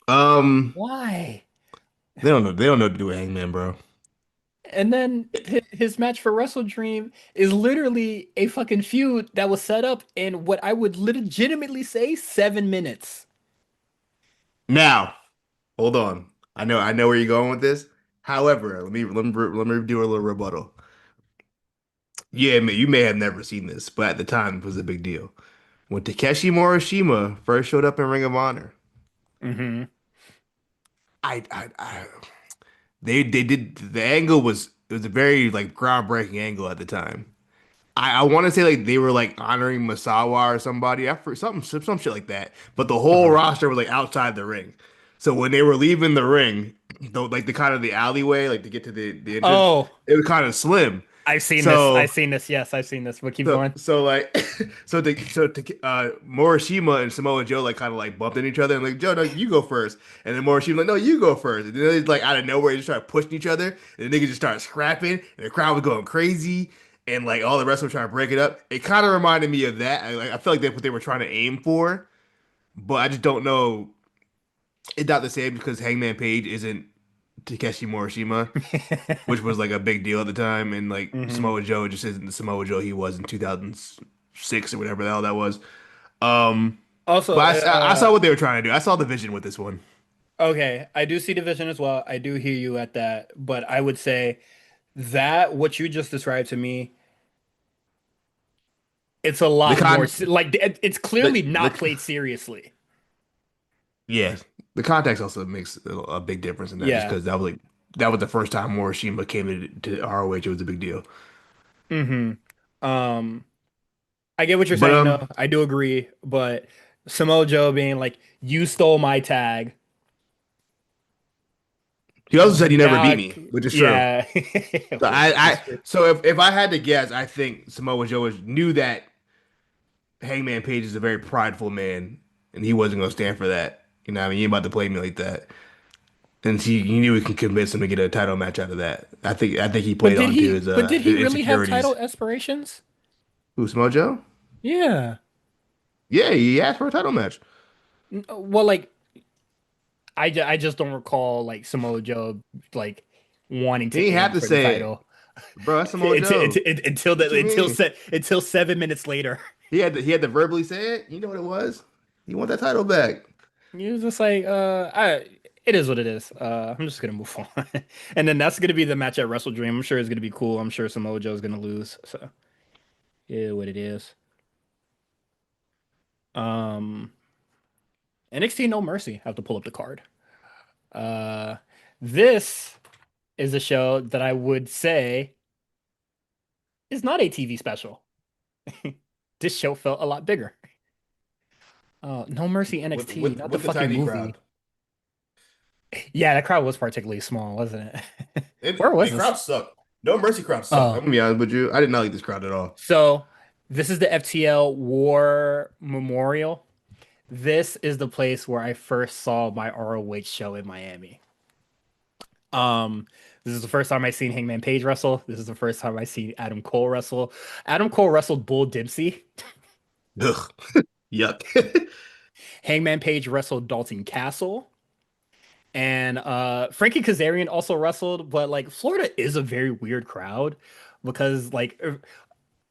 Um, Why? they don't know. They don't know what to do with Hangman, bro. And then his match for Wrestle Dream is literally a fucking feud that was set up in what I would legitimately say 7 minutes. Now, hold on. I know where you're going with this. However, let me do a little rebuttal. Yeah, you may have never seen this, but at the time it was a big deal. When Takeshi Morishima first showed up in Ring of Honor, Hmm. I they did the angle was it was a very like groundbreaking angle at the time. I want to say like they were like honoring Masawa or somebody after some shit like that. But the whole Uh-huh. roster was like outside the ring. So when they were leaving the ring, like the kind of the alleyway, like to get to the entrance, Oh, it was kind of slim. I've seen this. I've So seen this. Yes, I've seen this. But keep so going. so like Morishima and Samoa Joe like kind of like bumped into each other and like Joe, no, you go first. And then Morishima like, no, you go first. And then they like out of nowhere they just started pushing each other and the niggas just started scrapping and the crowd was going crazy and like all the rest were trying to break it up. It kind of reminded me of that. I feel like that's what they were trying to aim for, but I just don't know. It's not the same because Hangman Page isn't Takeshi Morishima, which was like a big deal at the time, and like Hmm. Samoa Joe just isn't the Samoa Joe he was in 2006 or whatever the hell that was. Um, Also, but I saw what they were trying to do. I saw the vision with this one. okay, I do see division as well. I do hear you at that, but I would say that what you just described to me, it's a The lot more con like it's clearly not the played seriously. yeah, the context also makes a big difference in that, just Yeah. because that was the first time Morishima came to ROH. It was a big deal. Hmm. Um, I get what you're But saying though. I do agree, but Samoa Joe being like, "You stole my tag." he also said he never Now, beat me, which is true. yeah, So which is true. so if I had to guess, I think Samoa Joe knew that Hangman Page is a very prideful man, and he wasn't gonna stand for that. You know what I mean? He ain't about to play me like that. And he knew he could convince him to get a title match out of that. I think he But played did onto he? But did he his really have title insecurities. aspirations? Who, Samoa Joe? Yeah. Yeah, he asked for a title match. Well, like I just don't recall like Samoa Joe like wanting He to ain't have aim to for the say it, title bro. That's Samoa Joe. What you mean? until 7 minutes later. He had to verbally say it. You know what it was? You want that title back? He was just like, it is what it is. I'm just gonna move on. And then that's gonna be the match at Wrestle Dream. I'm sure it's gonna be cool. I'm sure Samoa Joe's gonna lose. So yeah, what it is. Um, NXT No Mercy. I have to pull up the card. Uh, this is a show that I would say is not a TV special. This show felt a lot bigger. No Mercy NXT, not the With the fucking tiny movie. crowd. Yeah, that crowd was particularly small, wasn't it? Where The was this? crowd sucked. No Mercy crowd sucked. I'm Oh, gonna be honest with you. I did not like this crowd at all. so this is the FTL War Memorial. This is the place where I first saw my ROH show in Miami. Um, this is the first time I seen Hangman Page wrestle. This is the first time I seen Adam Cole wrestle. Adam Cole wrestled Bull Dempsey. Ugh, yuck. Hangman Page wrestled Dalton Castle. And Frankie Kazarian also wrestled, but like Florida is a very weird crowd because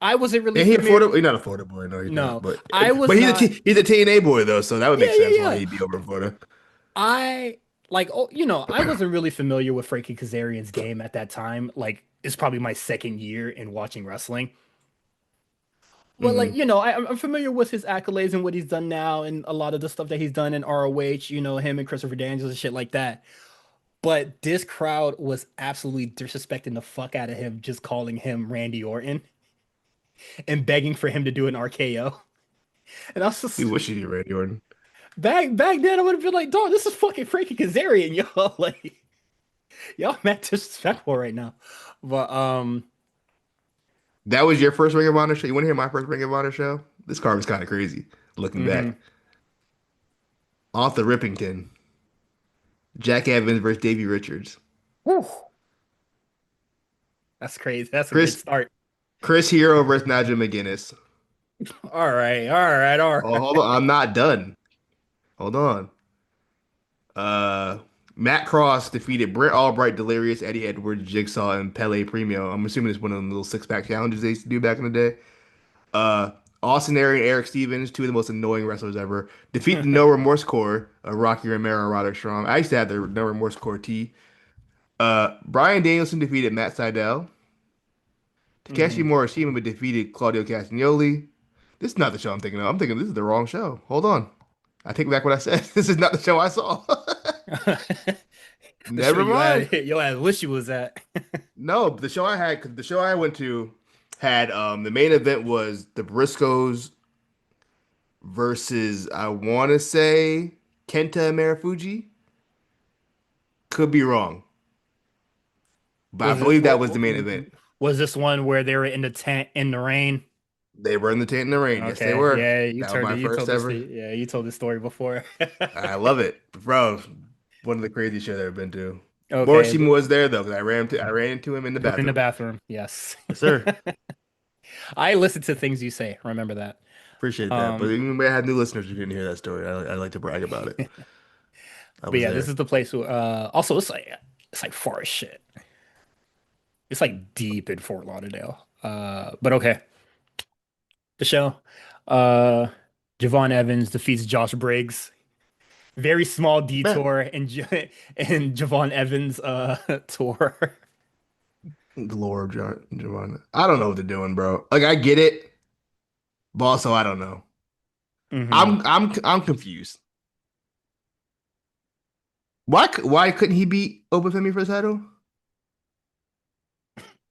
I wasn't really And he familiar. affordable. He's not a Florida boy. No, he's not. No, I was But not. He's a TNA boy though, so that would make Yeah, yeah, sense why yeah. he'd be over in Florida. I like, oh, I wasn't really familiar with Frankie Kazarian's game at that time. Like, it's probably my second year in watching wrestling. But like, Hmm. I'm familiar with his accolades and what he's done now, and a lot of the stuff that he's done in ROH. Him and Christopher Daniels and shit like that. But this crowd was absolutely disrespecting the fuck out of him, just calling him Randy Orton and begging for him to do an RKO. And I was He just wishes he Randy Orton. back then, I would have been like, dog, this is fucking Frankie Kazarian, y'all. Like, y'all mad disrespectful right now. But That was your first Ring of Honor show. You want to hear my first Ring of Honor show? This card was kind of crazy. Looking hmm back, Arthur Rippington, Jack Evans versus Davey Richards. Whew. That's crazy. That's a good Chris start. Chris Hero versus Nigel McGuinness. All right, all right, all Oh, right. hold on, I'm not done. Hold on. Uh, Matt Cross defeated Britt Albright, Delirious, Eddie Edwards, Jigsaw, and Pele Premio. I'm assuming it's one of them little six-pack challenges they used to do back in the day. Uh, Austin Aries and Eric Stevens, two of the most annoying wrestlers ever, defeat the No Remorse Corps of Rocky Romero and Roderick Strong. I used to have the No Remorse Corps tee. Brian Danielson defeated Matt Sydal. Takeshi Hmm. Morishima defeated Claudio Castagnoli. This is not the show I'm thinking of. I'm thinking this is the wrong show. Hold on. I take back what I said. This is not the show I saw. The show Never mind. your ass wish you was at. No, the show I had, cause the show I went to had the main event was the Briscoes versus I want to say Kenta Marufuji. Could be wrong, but I Was it believe that was the main event. was this one where they were in the tent in the rain? They were in the tent in the rain. Yes, they Okay, were. yeah, That was my you first told this ever. yeah, you told this story before. I love it, bro. One of the craziest shows I've ever been to. Okay, Morishima was there though, because I ran into him in the in the bathroom. bathroom. Yes. Yes, sir. I listen to things you say. Remember that. Appreciate that. But Um, even when I had new listeners who didn't hear that story, I like to brag about it. I but was yeah, this there. is the place where also it's like far as shit. It's like deep in Fort Lauderdale. But okay. The show. Uh Javon Evans defeats Josh Briggs. Very small Man, detour in Javon Evans tour. the lore of Giovanna. I don't know what they're doing, bro. Like I get it, but also I don't know. Hmm. I'm confused. Why couldn't he beat Obafemi for the title?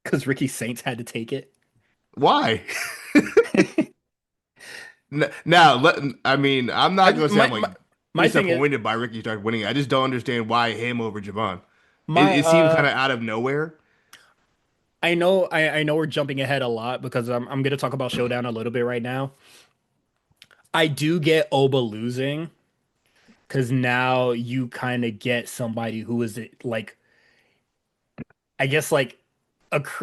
Because Ricky Saints had to take it. Why? Now, I mean, I'm not I gonna say I'm like my thing is disappointed by Ricky Stark winning. I just don't understand why him over Javon. my It seemed kind of out of nowhere. I know we're jumping ahead a lot because I'm gonna talk about Showdown a little bit right now. I do get Oba losing because now you kind of get somebody who is like I guess like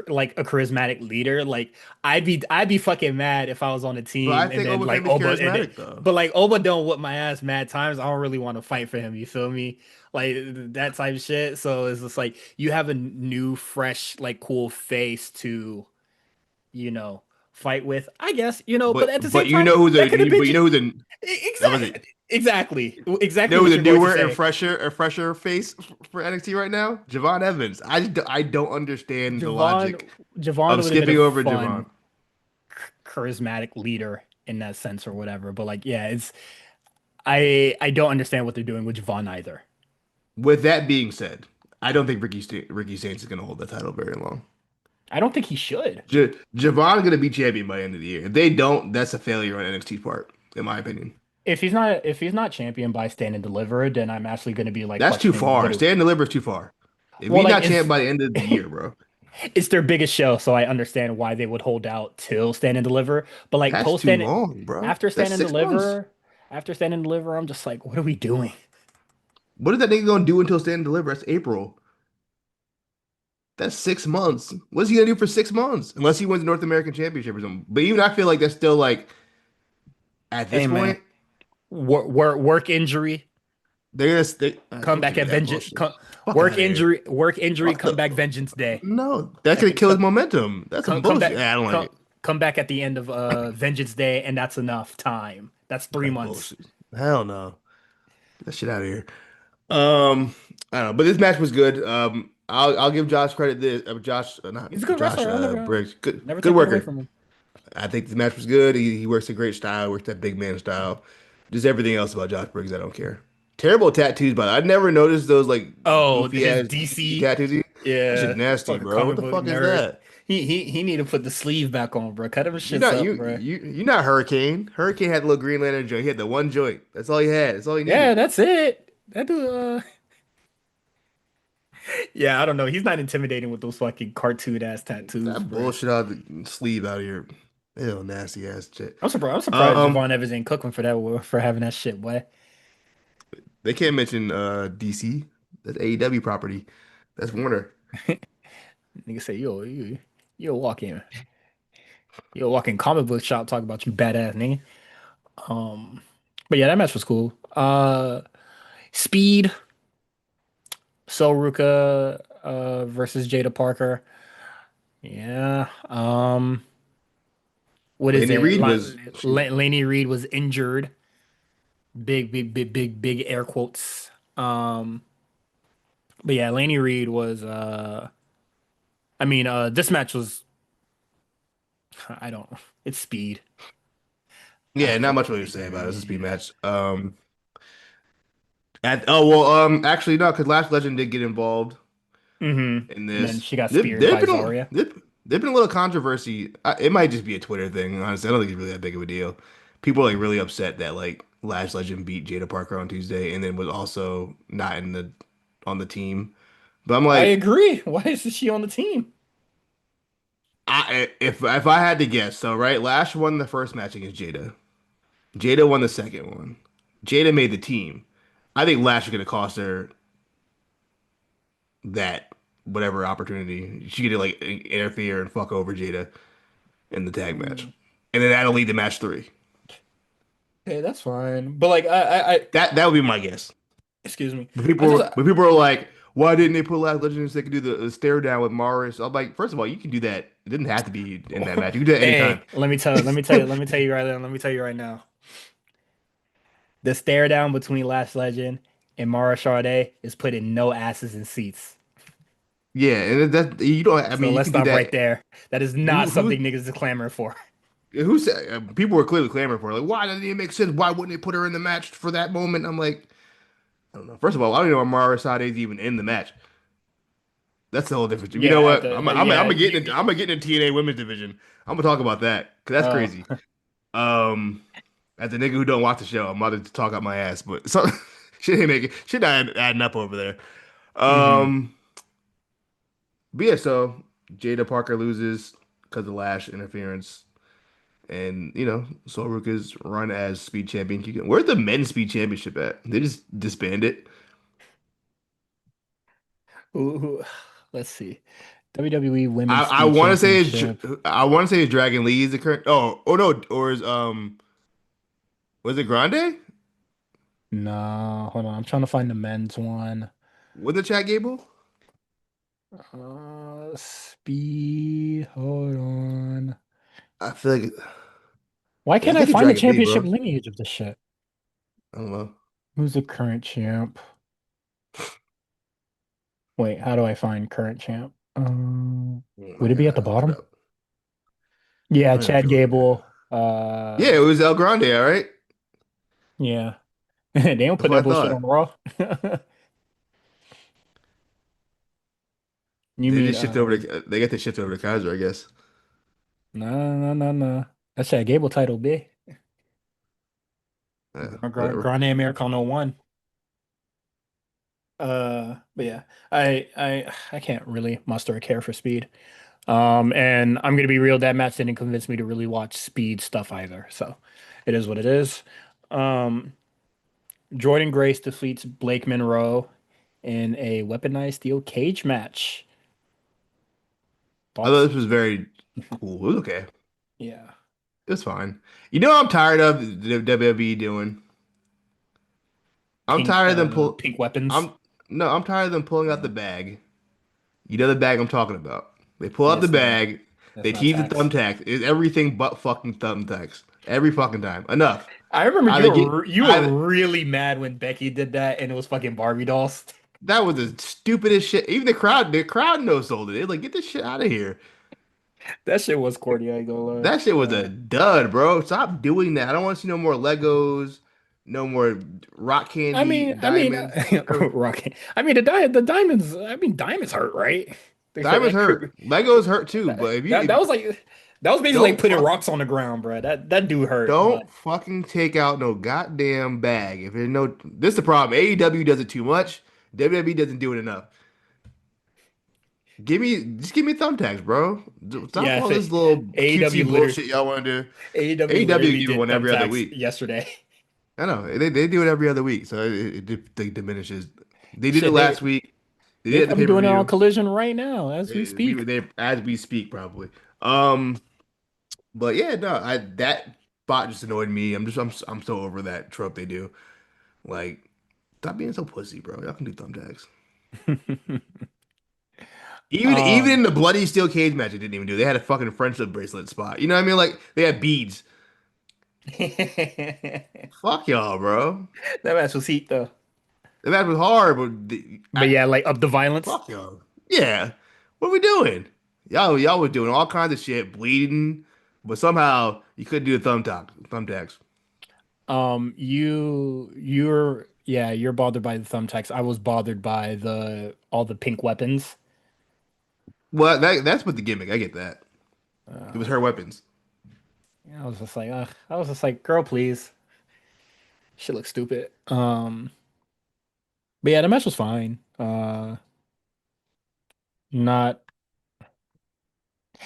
like a charismatic leader. Like I'd be fucking mad if I was on a But I team and think then like Obafemi's Oba and charismatic though. but like Oba don't whip my ass mad times. I don't really want to fight for him. You feel me? Like that type of shit. So it's just like you have a new, fresh, like cool face to you know fight with. I guess but at the same But you time know who's that could have been but you know who's a that was it. You exactly know who's what a you're going to newer and say. fresher face for NXT right now? Javon Evans. I don't understand the Javon logic Javon of would have been a skipping over fun Javon. charismatic leader in that sense or whatever. But like, yeah, it's I don't understand what they're doing with Javon either. With that being said, I don't think Ricky Saints is going to hold the title very long. I don't think he should. Javon's going to be champion by the end of the year. If they don't, that's a failure on NXT's part, in my opinion. If he's not champion by Stand and Deliver, then I'm actually going to be like That's too questioning far. what Stand and deliver is too far. If well he's like not champion by the end of the year, bro, it's their biggest show, so I understand why they would hold out till Stand and Deliver. But like that's post too Stand long, bro. after That's Stand and 6 months. Deliver, after Stand and Deliver, I'm just like, what are we doing? What is that nigga going to do until stand and deliver? That's April. That's 6 months. What's he gonna do for 6 months? Unless he wins the North American Championship or something. But even I feel like that's still like at this Hey man, point, work injury. Don't give me that bullshit. Fuck out of here. Work injury, Fuck the comeback vengeance day. no. That's That gonna could kill his momentum. That's some come bullshit. back I don't like it. come back at the end of vengeance day, and that's enough time. That's 3 months. Bullshit. Hell no. Get that shit out of here. Um, I don't know, but this match was good. I'll give Josh credit. This Josh, not He's a good Josh, wrestler. I'll Briggs. never Good take that away worker. from him. I think the match was good. He works a great style, works that big man style. Just everything else about Josh Briggs, I don't care. Terrible tattoos, by the way. I'd never noticed those like Oh, goofy his ass DC DC, tattoos. That shit's yeah, nasty, fucking bro. What comic the book fuck is nerd. that? He need to put the sleeve back on, bro. Cut him You're shits not up, bro. you're not Hurricane. Hurricane had the little Green Lantern joint. He had the one joint. That's all he had. That's all he Yeah, needed. that's it. That dude, yeah, I don't know. He's not intimidating with those fucking cartoon ass tattoos, That bro. bullshit out the sleeve out of your ew, nasty ass shit. I'm surprised. I'm surprised Um, Javon Evans ain't cooking for that for having that shit, boy. they can't mention DC. That's AEW property. That's Warner. Nigga say you a walking comic book shop talking about you badass nigga. Um, but yeah, that match was cool. Speed, Soruka versus Jada Parker. Yeah. What is Laney it? Reed was Laney Reed was injured. Big air quotes. But yeah, Laney Reed was this match was I don't it's speed. yeah, not much really to say about it. It's a speed Yeah. match. Oh well, actually no, because Last Legend did get involved in And then this. she got There, speared there've by been a, Zarya. there've been a little controversy. It might just be a Twitter thing. Honestly, I don't think it's really that big of a deal. People are like really upset that like Last Legend beat Jada Parker on Tuesday and then was also not in the on the team. But I'm I like, agree. Why is she on the team? if I had to guess, so right, Lash won the first match against Jada. Jada won the second one. Jada made the team. I think Lash is gonna cost her that whatever opportunity. She could like interfere and fuck over Jada in the tag match, Mm, and then that'll lead to match three. okay, that's fine. But like That would be my guess. excuse me. But I just people are like, why didn't they put Last Legends so they could do the stare down with Morris? I'm like, first of all, you can do that. It didn't have to be in that match. You can do that anytime. Hey, let me tell you right now. Let me tell you right now. The stare down between Last Legend and Mara Sade is putting no asses in seats. Yeah, and that you don't. I So mean, you let's can do stop right that. there. That is not Who something niggas is clamoring for. who said? People were clearly clamoring for it. Like, why doesn't it make sense? Why wouldn't they put her in the match for that moment? I'm like, I don't know. First of all, I don't even know if Mara Sade is even in the match. That's the whole difference. You know Yeah, what? I'm gonna I'm gonna get into TNA women's division. I'm gonna talk about that because that's uh, crazy. Um, as a nigga who don't watch the show, I'm about to talk out my ass, but so shit ain't making shit not adding up over there. hmm Um, but yeah, so Jada Parker loses because of Lash interference, and Solruka's run as speed champion. Where's the men's speed championship at? They just disbanded. let's see. WWE Women's I Speed want to say Championship. I want to say it's Dragon Lee is the current. Oh no, or is was it Grande? No, hold on. I'm trying to find the men's one. Was it Chad Gable? Speed. Hold on. I feel like Why yeah, I can't I think it's find the Dragon Lee, championship bro. lineage of this shit? I don't know. Who's the current champ? Wait, how do I find current champ? Oh my Would it be at God, the I looked it bottom? up. Yeah, I don't even Chad feel like it. Gable. Yeah, it was El Grande, all right. Yeah. They don't That's put what that I bullshit on thought. Raw. You They mean just shifted over to they got to shift over to Kaiser, I guess. no. That's Chad Gable title, B. Whatever. Grande Americano 1. But yeah, I can't really muster a care for Speed. And I'm gonna be real, that match didn't convince me to really watch Speed stuff either. So it is what it is. Um, Jordan Grace defeats Blake Monroe in a weaponized steel cage match. I thought Thoughts? this was very cool. It was okay. Yeah. It's fine. You know what I'm tired of the WWE doing? I'm tired of them pull. Pink weapons. I'm no, I'm tired of them pulling out the Uh, bag. You know the bag I'm talking about. They pull out the it's not bag. that's They not tease the tax. thumbtacks. It's everything but fucking thumbtacks. Every fucking time. Enough. I remember Either get you either were really mad when Becky did that and it was fucking Barbie dolls. that was the stupidest shit. Even the crowd no sold it. They like get this shit out of here. That shit was corny, I ain't gonna lie. That shit was a dud, bro. Stop doing that. I don't want to see no more Legos, no more rock candy, diamonds. Rocket. I mean, the diamonds. I mean, diamonds hurt, right? Diamonds hurt. Legos hurt too. But That was like that was basically like don't putting fuck rocks on the ground, bro. That do hurt, but don't fucking take out no goddamn bag. If there's no, this is the problem. AEW does it too much. WWE doesn't do it enough. Just give me thumbtacks, bro. Stop yeah, all this little AEW cutesy literally bullshit y'all want to do. AEW AEW literally give it did one every other thumbtacks week. yesterday. I know they do it every other week, so it diminishes. They did it Shit, they last week. They did They're at the probably doing it on pay-per-view. Collision right now as we We speak. were there as we speak, probably. Um, but yeah, no, I that spot just annoyed me. I'm so over that trope they do. Like, stop being so pussy, bro. Y'all can do thumbtacks. Even um in the bloody steel cage match, they didn't even do. They had a fucking friendship bracelet spot. You know what I mean? Like they had beads. that Fuck y'all, bro. match was heat though. The match was hard, but But yeah, like up the violence. fuck y'all. Yeah, what are we doing? Y'all were doing all kinds of shit, bleeding, but somehow you couldn't do the thumbtacks. You're yeah, you're bothered by the thumbtacks. I was bothered by the all the pink weapons. Well, that's with the gimmick. I get that. It was Uh, her weapons. I was just like, I was just like, girl, please. She looks stupid. But yeah, the match was fine. Not,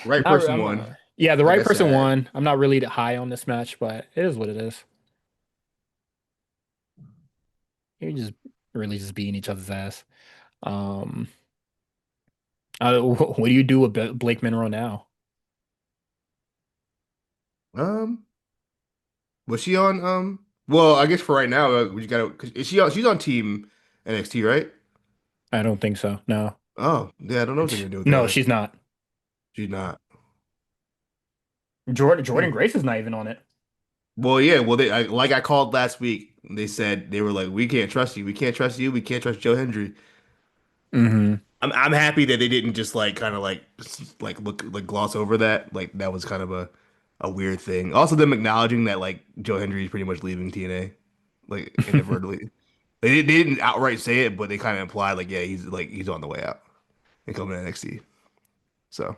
Right not. person won. Yeah, the I right guess person sad. won. I'm not really high on this match, but it is what it is. You're just really just beating each other's ass. Um, what do you do with Blake Monroe now? Um, was she on? Well, I guess for right now, we just gotta. Cause is she on? She's on Team NXT, right? I don't think so. No, Oh, yeah. I don't know what they're gonna do with no, her. she's not. She's not. Jordan Hmm. Grace is not even on it. Well, yeah. Well, like I called last week. They said they were like, we can't trust you. We can't trust you. We can't trust Joe Hendry. Hmm. I'm happy that they didn't just like kind of like look like gloss over that. Like that was kind of a weird thing. Also, them acknowledging that like Joe Hendry is pretty much leaving TNA, like inadvertently. They didn't outright say it, but they kind of implied like yeah he's on the way out and coming to NXT. So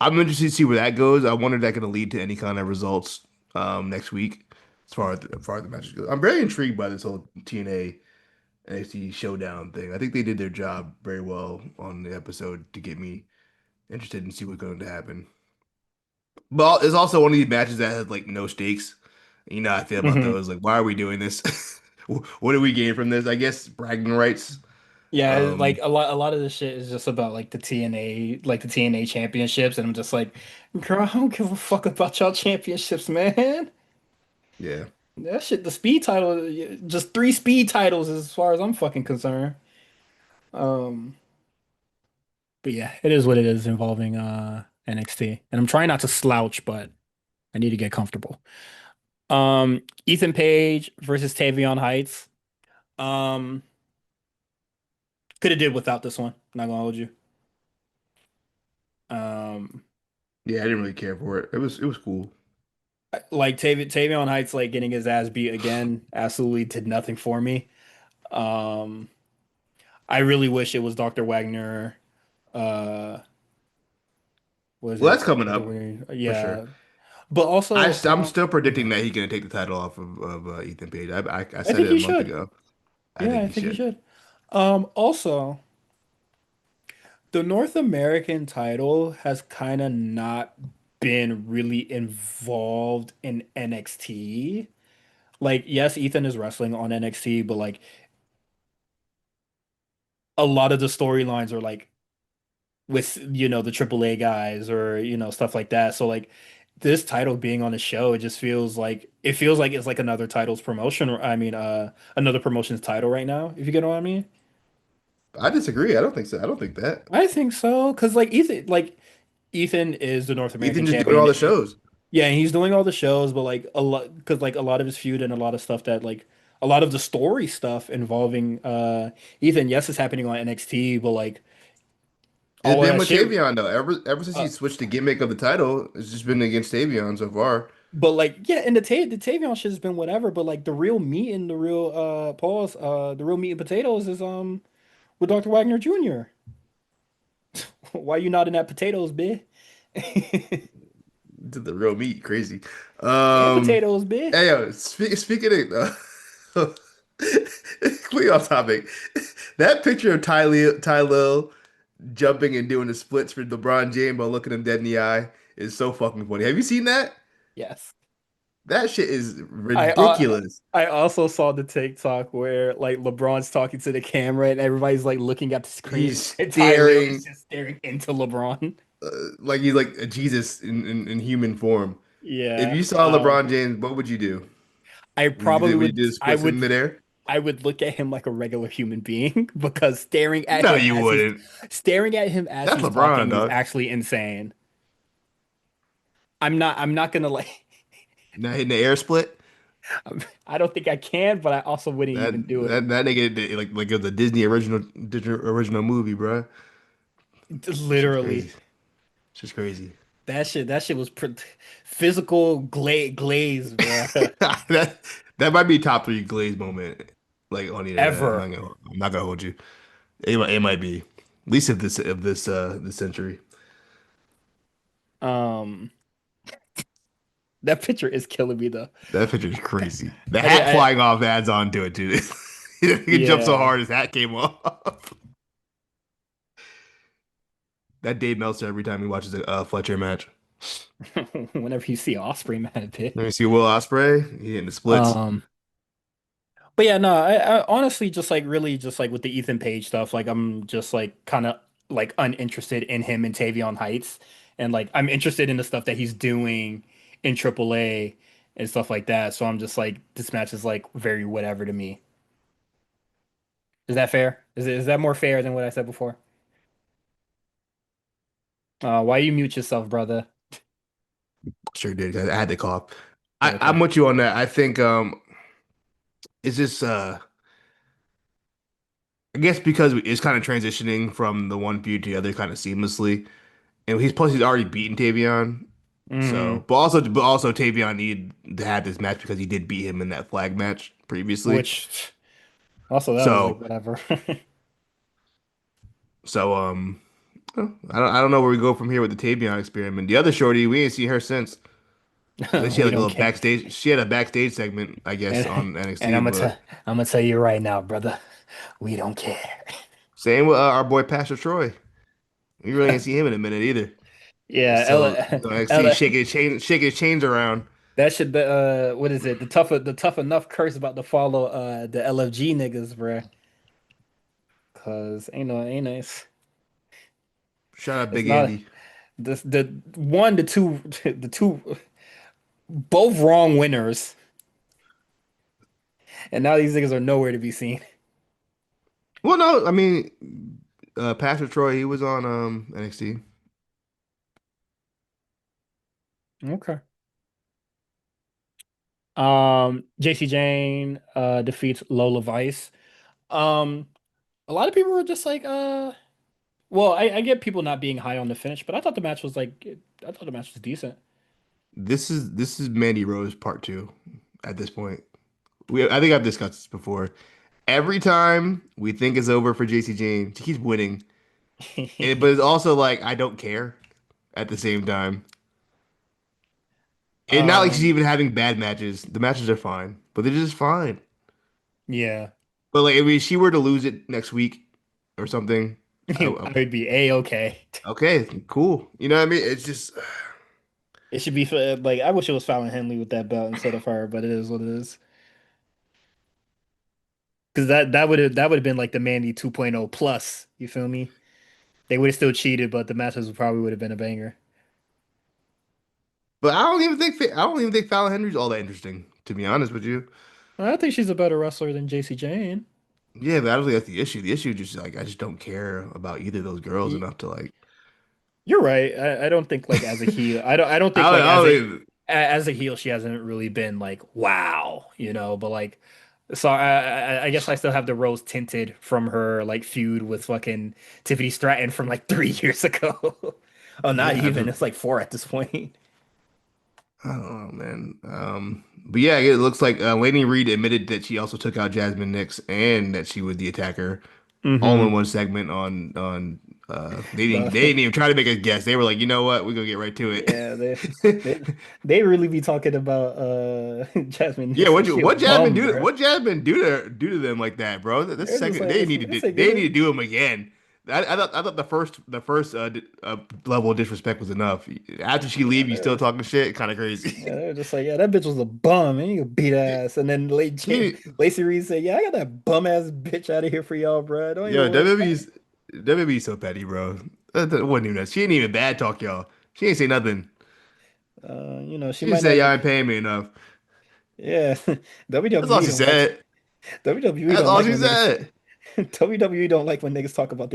I'm interested to see where that goes. I wonder if that's going to lead to any kind of results next week as far as the matches go. I'm very intrigued by this whole TNA NXT Showdown thing. I think they did their job very well on the episode to get me interested and see what's going to happen. But it's also one of these matches that has like no stakes. You know how I feel about Hmm. those. Like, why are we doing this? What do we gain from this? I guess bragging rights. Yeah, like Um, a lot of this shit is just about like the TNA, like the TNA championships, and I'm just like, girl, I don't give a fuck about y'all championships, man. yeah. That shit, the speed title, just three speed titles as far as I'm fucking concerned. Um, but yeah, it is what it is involving NXT. And I'm trying not to slouch, but I need to get comfortable. Ethan Page versus Tavion Heights. Um, could have did without this one, not gonna hold you. Um, Yeah, I didn't really care for it. It was cool. like Tavion Heights like getting his ass beat again absolutely did nothing for me. Um, I really wish it was Dr. Wagner. Uh, was Well, that's it coming Dr. up Wagner? for sure. Yeah, but also I'm still yeah, predicting that he's going to take the title off of Ethan Page. I I said think it a he month should. ago. I Yeah, think I he think he should. should. Also, the North American title has kind of not been really involved in NXT. Like, yes, Ethan is wrestling on NXT, but like a lot of the storylines are like with, the AAA guys or, stuff like that. So like this title being on the show, it feels like it's like another title's promotion. I mean, another promotion's title right now, if you get what I mean. I disagree. I don't think so. I don't think that. I think so, because Ethan is the North American Ethan just doing all champion. the shows. Yeah, and he's doing all the shows, but like a lot, because like a lot of his feud and a lot of stuff that like a lot of the story stuff involving Ethan, yes, is happening on NXT, but like It's all of been that with shit. Tavion though. Ever since Uh, he switched the gimmick of the title, it's just been against Tavion so far. but like yeah, and the Tavion shit has been whatever, but like the real meat and the real the real meat and potatoes is with Dr. Wagner Jr. Why you not in that potatoes, bitch? To the real meat, crazy. And Um, potatoes, bitch. hey yo, speaking of completely off topic, that picture of Ty Lil jumping and doing the splits for LeBron James while looking him dead in the eye is so fucking funny. Have you seen that? Yes. That shit is I ridiculous. I also saw the TikTok where like LeBron's talking to the camera and everybody's like looking at the screen He's and Tyler is staring just staring into LeBron. like he's like a Jesus in human form. If Yeah. you saw LeBron James, what would you do? I probably Would you do would splits in midair? I would look at him like a regular human being because No, you wouldn't. staring at him as That's he's LeBron, talking is dog. actually insane. I'm not gonna like Not hitting the air split. I don't think I can, but I also wouldn't That even do it. that nigga like it was a Disney original movie, bro. Shit's crazy. Literally. Shit's crazy. That shit was physical glaze, bro. That that might be top three Glaze moment like on the internet. Ever. I'm not gonna hold you. It might be at least of this century. Um, that picture is killing me though. That picture is crazy. The I did, hat flying off adds on to it too. He jumped so yeah. hard his hat came off. That Dave Meltzer every time he watches a Fletcher match. Whenever you see Osprey, man, a bit. Let me see Will Ospreay. He hitting the splits. Um, but yeah, no, I honestly just like really just like with the Ethan Page stuff, like I'm just like kind of like uninterested in him and Tavion Heights, and like I'm interested in the stuff that he's doing in AAA and stuff like that. So I'm just like this match is like very whatever to me. Is that fair? Is that more fair than what I said before? Why you mute yourself, brother? Sure did. I had to cough. I'm Okay. with you on that. I think it's just I guess because it's kind of transitioning from the one feud to the other kind of seamlessly. And he's already beaten Tavion. Hmm. So but also Tavion needed to have this match because he did beat him in that flag match previously. Which also that was like So whatever. so I don't know where we go from here with the Tavion experiment. The other shorty, we ain't seen her since. Then she had We like a don't little care. backstage. She had a backstage segment, I guess, And on and NXT. But I'm gonna tell you right now, brother. We don't care. same with our boy Pastor Troy. We really ain't seen him in a minute either. Yeah, He's on NXT Ella, shaking his chains around. that should be what is it? The tough enough curse about to follow the LFG niggas, bruh. Cause ain't nice. Shout out It's Big not Andy. the one, the two, the two both wrong winners, and now these niggas are nowhere to be seen. Well, no, I mean, Pastor Troy, he was on NXT. Okay. JC Jane defeats Lola Vice. Um, a lot of people were just like, well, I get people not being high on the finish, but I thought the match was like, I thought the match was decent. This is Mandy Rose part two. At this point, I think I've discussed this before. Every time we think it's over for JC Jane, she keeps winning. But it's also like I don't care at the same time. It's not like she's Um, even having bad matches. The matches are fine, but they're just fine. yeah, But like, if she were to lose it next week or something, I would be a-okay. okay, cool. You know what I mean? It's just It should be like I wish it was Fallon Henley with that belt instead of her, but it is what it is. Because that would have been like the Mandy 2.0 plus. You feel me? They would have still cheated, but the matches probably would have been a banger. But I don't even think Fallon Henry's all that interesting, to be honest with you. I think she's a better wrestler than JC Jane. Yeah, but I don't think that's the issue. The issue is just like I just don't care about either of those girls Y- enough to like. You're right. I don't think like as a heel, I don't think like I don't even, as a heel she hasn't really been like wow, you know. But like, so I guess I still have the rose tinted from her like feud with fucking Tiffany Stratton from like 3 years ago. Oh, not yeah, even. It's like four at this point. I don't know, man. But yeah, it looks like Lainey Reed admitted that she also took out Jasmine Nix and that she was the attacker, all in Hmm. one segment on. They The didn't even try to make a guess. They were like, you know what, we're gonna get right to yeah, it. they they really be talking about Jasmine Yeah, Nix like she a what Jasmine bum, do? bro. What Jasmine do to them like that, bro? That's They're just second. like, They need to it's a they need good. to do them again. I thought the first level of disrespect was enough. After she Yeah, leave, you still talking shit. Kind of crazy. they were just like, yeah, that bitch was a bum, and you beat She, ass. And then she Lacey Reed said, yeah, I got that bum ass bitch out of here for y'all, bro. Don't even Yo, worry about WWE's so petty, bro. That wasn't even that. She ain't even bad talk, y'all. She ain't say nothing. it. She She just might said not. y'all ain't paying me enough. Yeah, That's all WWE she don't like said. WWE That's don't all like she when niggas said. WWE don't like when niggas talk about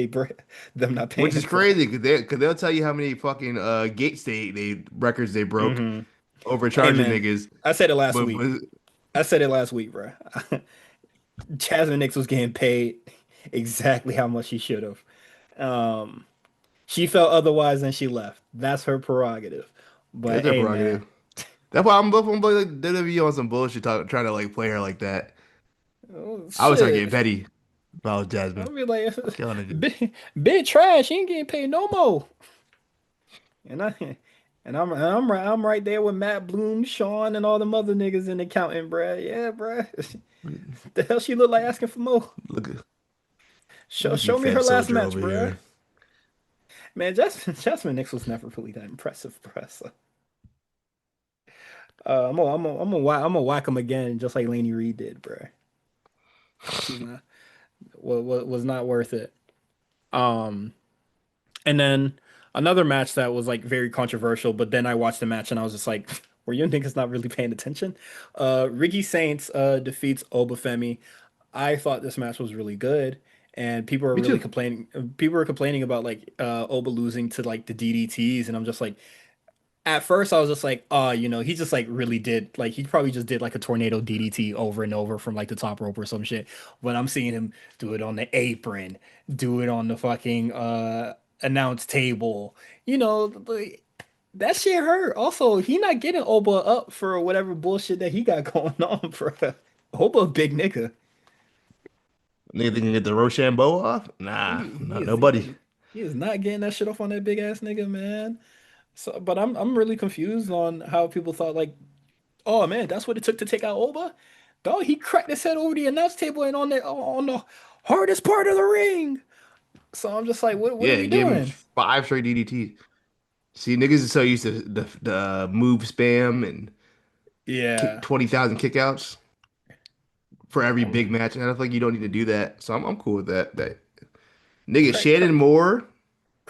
them not paying Which is them for. crazy because they'll tell you how many fucking gates they records they broke Hmm. Hey overcharging man, niggas. I said it last But, week. but I said it last week, bro. Jasmine Nix was getting paid exactly how much she should have. Um, she felt otherwise and she left. That's her prerogative. But it's her hey, man, prerogative. That's why I'm like WWE on some bullshit trying to like play her like that. oh, I was trying to get shit. petty if I was Jasmine. I'll be like, Fuck y'all niggas. big trash. She ain't getting paid no more. And I'm right there with Matt Bloom, Sean, and all them other niggas in accounting, bruh. Yeah, bruh. The hell she look like asking for more? Look at you, Show me her Fed last Soldier match, over bruh. here. Man, Jasmine Nix was never really that impressive, bruh. So, I'm gonna whack him again, just like Laney Reed did, bruh. She's not was not worth it. Um, and then another match that was like very controversial, but then I watched the match and I was just like, were you niggas not really paying attention? Ricky Saints defeats Obafemi. I thought this match was really good, and people are Me really too. complaining. People are complaining about like Oba losing to like the DDTs, and I'm just like, at first I was just like, oh, he just like really did like he probably just did like a tornado DDT over and over from like the top rope or some shit. But I'm seeing him do it on the apron, do it on the fucking announce table. Like, that shit hurt. Also, he not getting Oba up for whatever bullshit that he got going on, bro. Oba a big nigga. Nigga think you can get the Rochambeau off? Nah, He no, is he nobody. is he is not getting that shit off on that big ass nigga, man. So, but I'm really confused on how people thought like, oh man, that's what it took to take out Oba. Dog, he cracked his head over the announce table and on the hardest part of the ring. So I'm just like, what are Yeah, we gave him doing? 5 straight DDT. See, niggas is so used to the move spam and kick Yeah. 20,000 kickouts for every big Um, match, and I feel like you don't need to do that. So I'm cool with that. Nigga crack Shannon crack Moore.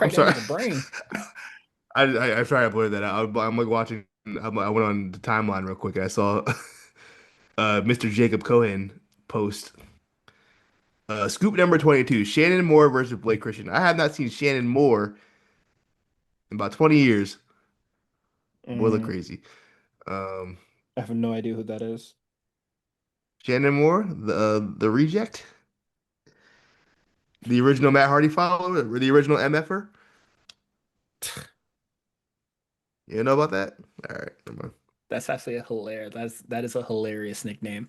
I'm crack that sorry. nigga brain. I'm sorry I blurred that out. I'm like watching. I went on the timeline real quick. I saw Mr. Jacob Cohen post scoop number 22, Shannon Moore versus Blake Christian. I have not seen Shannon Moore in about 20 years. Boy, look Mm, crazy. Um, I have no idea who that is. Shannon Moore, the reject, the original Matt Hardy follower, the original MFer. You know about that? All right, never mind. That's actually a hilarious. That is a hilarious nickname.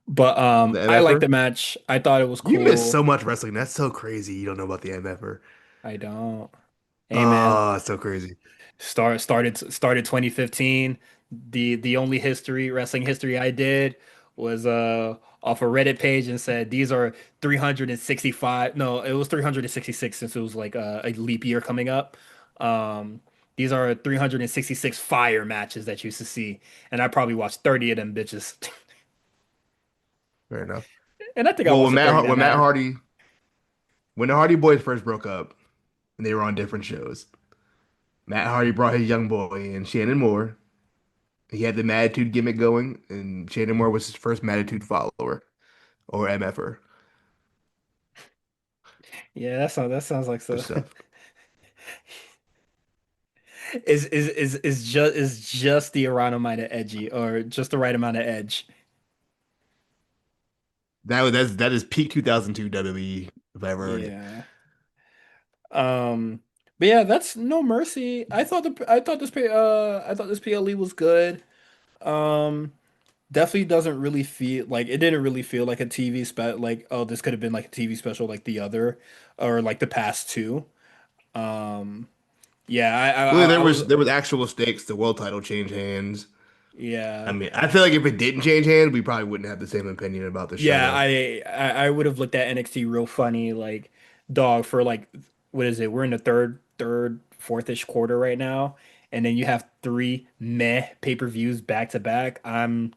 But The I liked MFer. the match. I thought it was You miss cool. so much wrestling. That's so crazy. You don't know about the MFer. I don't. Hey man, Oh, it's so crazy. started 2015. The only wrestling history I did was off a Reddit page and said these are 365. No, it was 366 since it was like a leap year coming up. Um, these are 366 fire matches that you used to see, and I probably watched 30 of them bitches. Fair enough. And I think I Well, watched the 30 that When Matt mattered. Hardy when the Hardy Boys first broke up and they were on different shows, Matt Hardy brought his young boy in, Shannon Moore. He had the Mattitude gimmick going, and Shannon Moore was his first Mattitude follower or MFer. Yeah, that sounds like Good so. stuff. Is just the right amount of edgy or just the right amount of edge. That is peak 2002 WWE if I ever heard it. Yeah. Um, but yeah, that's No Mercy. I thought this PLE was good. Um, definitely doesn't really feel like it didn't really feel like a TV like, oh, this could have been like a TV special like the other or like the past two. Um, yeah, Well, I was there was actual stakes. The world title changed hands. I yeah. mean, I feel like if it didn't change hands, we probably wouldn't have the same opinion about the Yeah, show. I would have looked at NXT real funny, like dog, for like, what is it? We're in the fourth-ish quarter right now, and then you have three meh pay-per-views back to back. I'm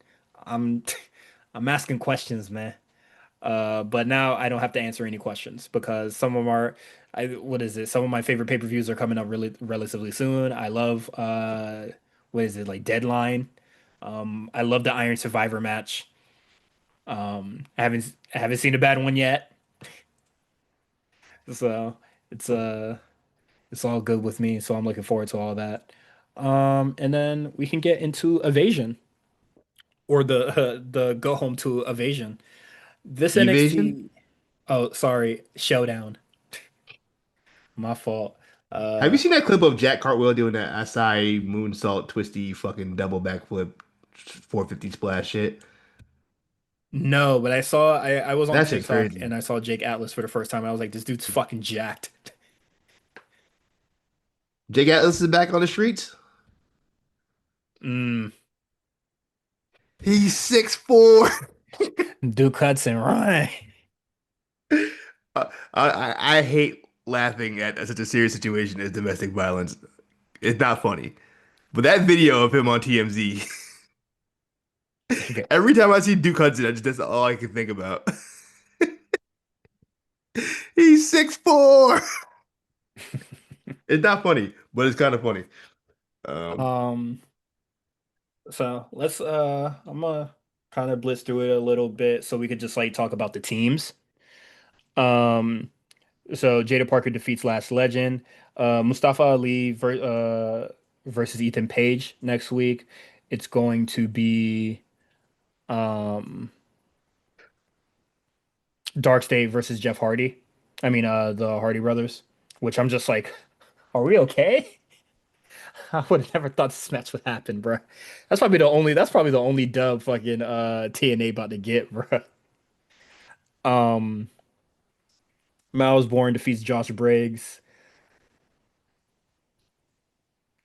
I'm asking questions, man. But now I don't have to answer any questions because some of our, what is it? Some of my favorite pay-per-views are coming up really relatively soon. I love what is it, like Deadline? I love the Iron Survivor match. I haven't seen a bad one yet, so it's it's all good with me. So I'm looking forward to all that. And then we can get into Evasion, or the the go home to Evasion. This Evasion. NXT, oh sorry, Showdown. My fault. Have you Uh, seen that clip of Jack Cartwheel doing that acai moonsault twisty fucking double backflip 450 splash shit? no, but I was on That shit's TikTok and crazy. I saw Jake Atlas for the first time. I was like, this dude's fucking jacked. Jake Atlas is back on the streets. Mm, He's 6'4". Duke Hudson, right? I hate laughing at such a serious situation as domestic violence. It's not funny. But that video of him on TMZ, Okay. every time I see Duke Hudson, that's all I can think about. He's 6'4". It's not funny, but it's kind of funny. Um, Um, so I'm gonna kind of blitz through it a little bit so we could just like talk about the teams. Um, so Jada Parker defeats Last Legend. Mustafa Ali versus Ethan Page next week. It's going to be um Dark State versus Jeff Hardy. I mean, the Hardy brothers, which I'm just like, are we okay? I would have never thought this match would happen, bro. That's probably the only dub fucking TNA about to get, bro. Um, Miles Bourne defeats Josh Briggs.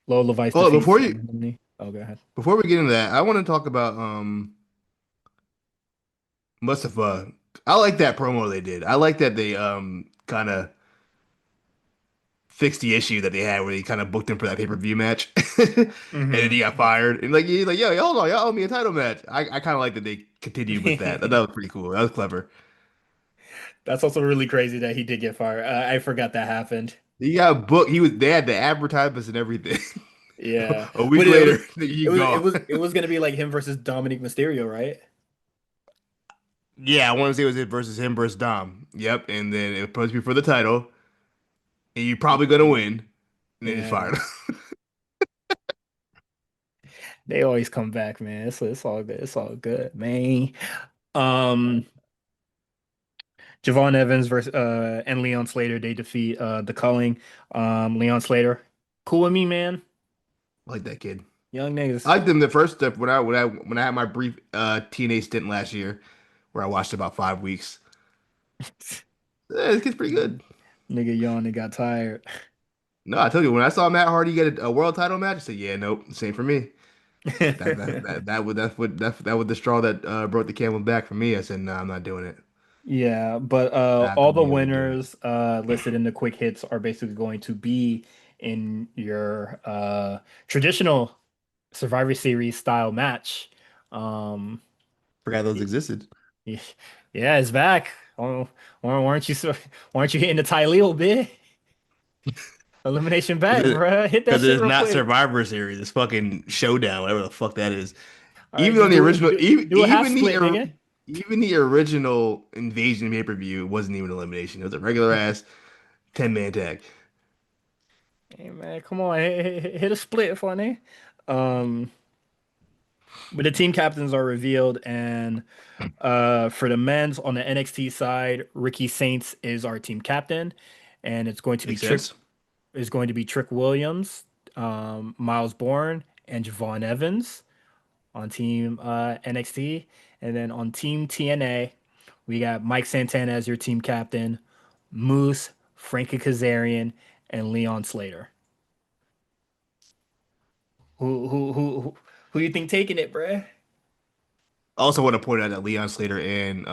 Lola Vice oh, defeats Sam Haney. Oh, go ahead. before we get into that, I want to talk about Mustafa. I like that promo they did. I like that they kind of fixed the issue that they had where they kind of booked him for that pay-per-view match. And then he Hmm. got fired. And like he's like, yo, hold on, y'all owe me a title match. I kind of like that they continued with that. That was pretty cool. That was clever. That's also really crazy that he did get fired. I forgot that happened. He got booked. They had the advertisements and everything. Yeah, A but week later, he gone. it was gonna be like him versus Dominic Mysterio, right? Yeah, I want to say it was it versus him versus Dom. Yep, and then it was supposed to be for the title, and you're probably gonna win, and then he's Yeah, fired. they always come back, man. It's all good. It's all good, man. Um, Javon Evans versus and Leon Slater, they defeat the Culling. Leon Slater, cool with me, man. I like that kid. Young I niggas. liked him the first step when I had my brief TNA stint last year, where I watched about 5 weeks. Yeah, this kid's pretty good. Nigga yawned and got tired. No, I told you when I saw Matt Hardy get a world title match, I said, "Yeah, nope, same for me." That would the straw that broke the camel back for me. I said, "No, I'm not doing it. Yeah, but Not all gonna the be able to do it." winners listed in the quick hits are basically going to be in your traditional Survivor Series style match. Um, Forgot those existed. y- yeah, it's back. Oh, why aren't you hitting the Tyleel bit? Elimination back, Because bruh. Hit that shit it's real not quick. Survivor Series. It's fucking Showdown, whatever the fuck that is. All right, Even on just the original, do a half split, nigga. even the original Invasion pay-per-view wasn't even an elimination. It was a regular ass 10-man tag. Hey man, come on, hit a split for me. Um, but the team captains are revealed, and for the men's on the NXT side, Ricky Saints is our team captain, and Makes sense. Is going to be Trick Williams, Miles Bourne, and Javon Evans on team NXT, and then on team TNA, we got Mike Santana as your team captain, Moose, Frankie Kazarian, and Leon Slater. Who you think taking it, bruh? I also want to point out that Leon Slater and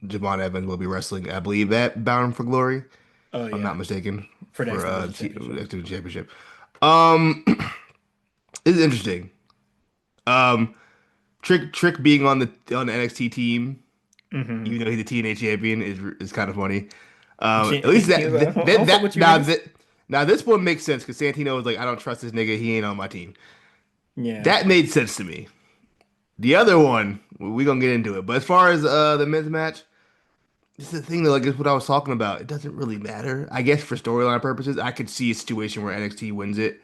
Javon Evans will be wrestling, I believe, at Bound for Glory, if Oh I'm yeah, not mistaken, for the X for Division Championship. X Division Championship. Um, it's interesting. Um, Trick being on the NXT team, Mm-hmm. even though he's the TNA champion, is kind of funny. At least I don't fuck with you niggas. now this one makes sense because Santino was like, I don't trust this nigga. He ain't on my team. Yeah. That made sense to me. The other one, we gonna get into it. But as far as the men's match, this is the thing that like is what I was talking about. It doesn't really matter. I guess for storyline purposes, I could see a situation where NXT wins it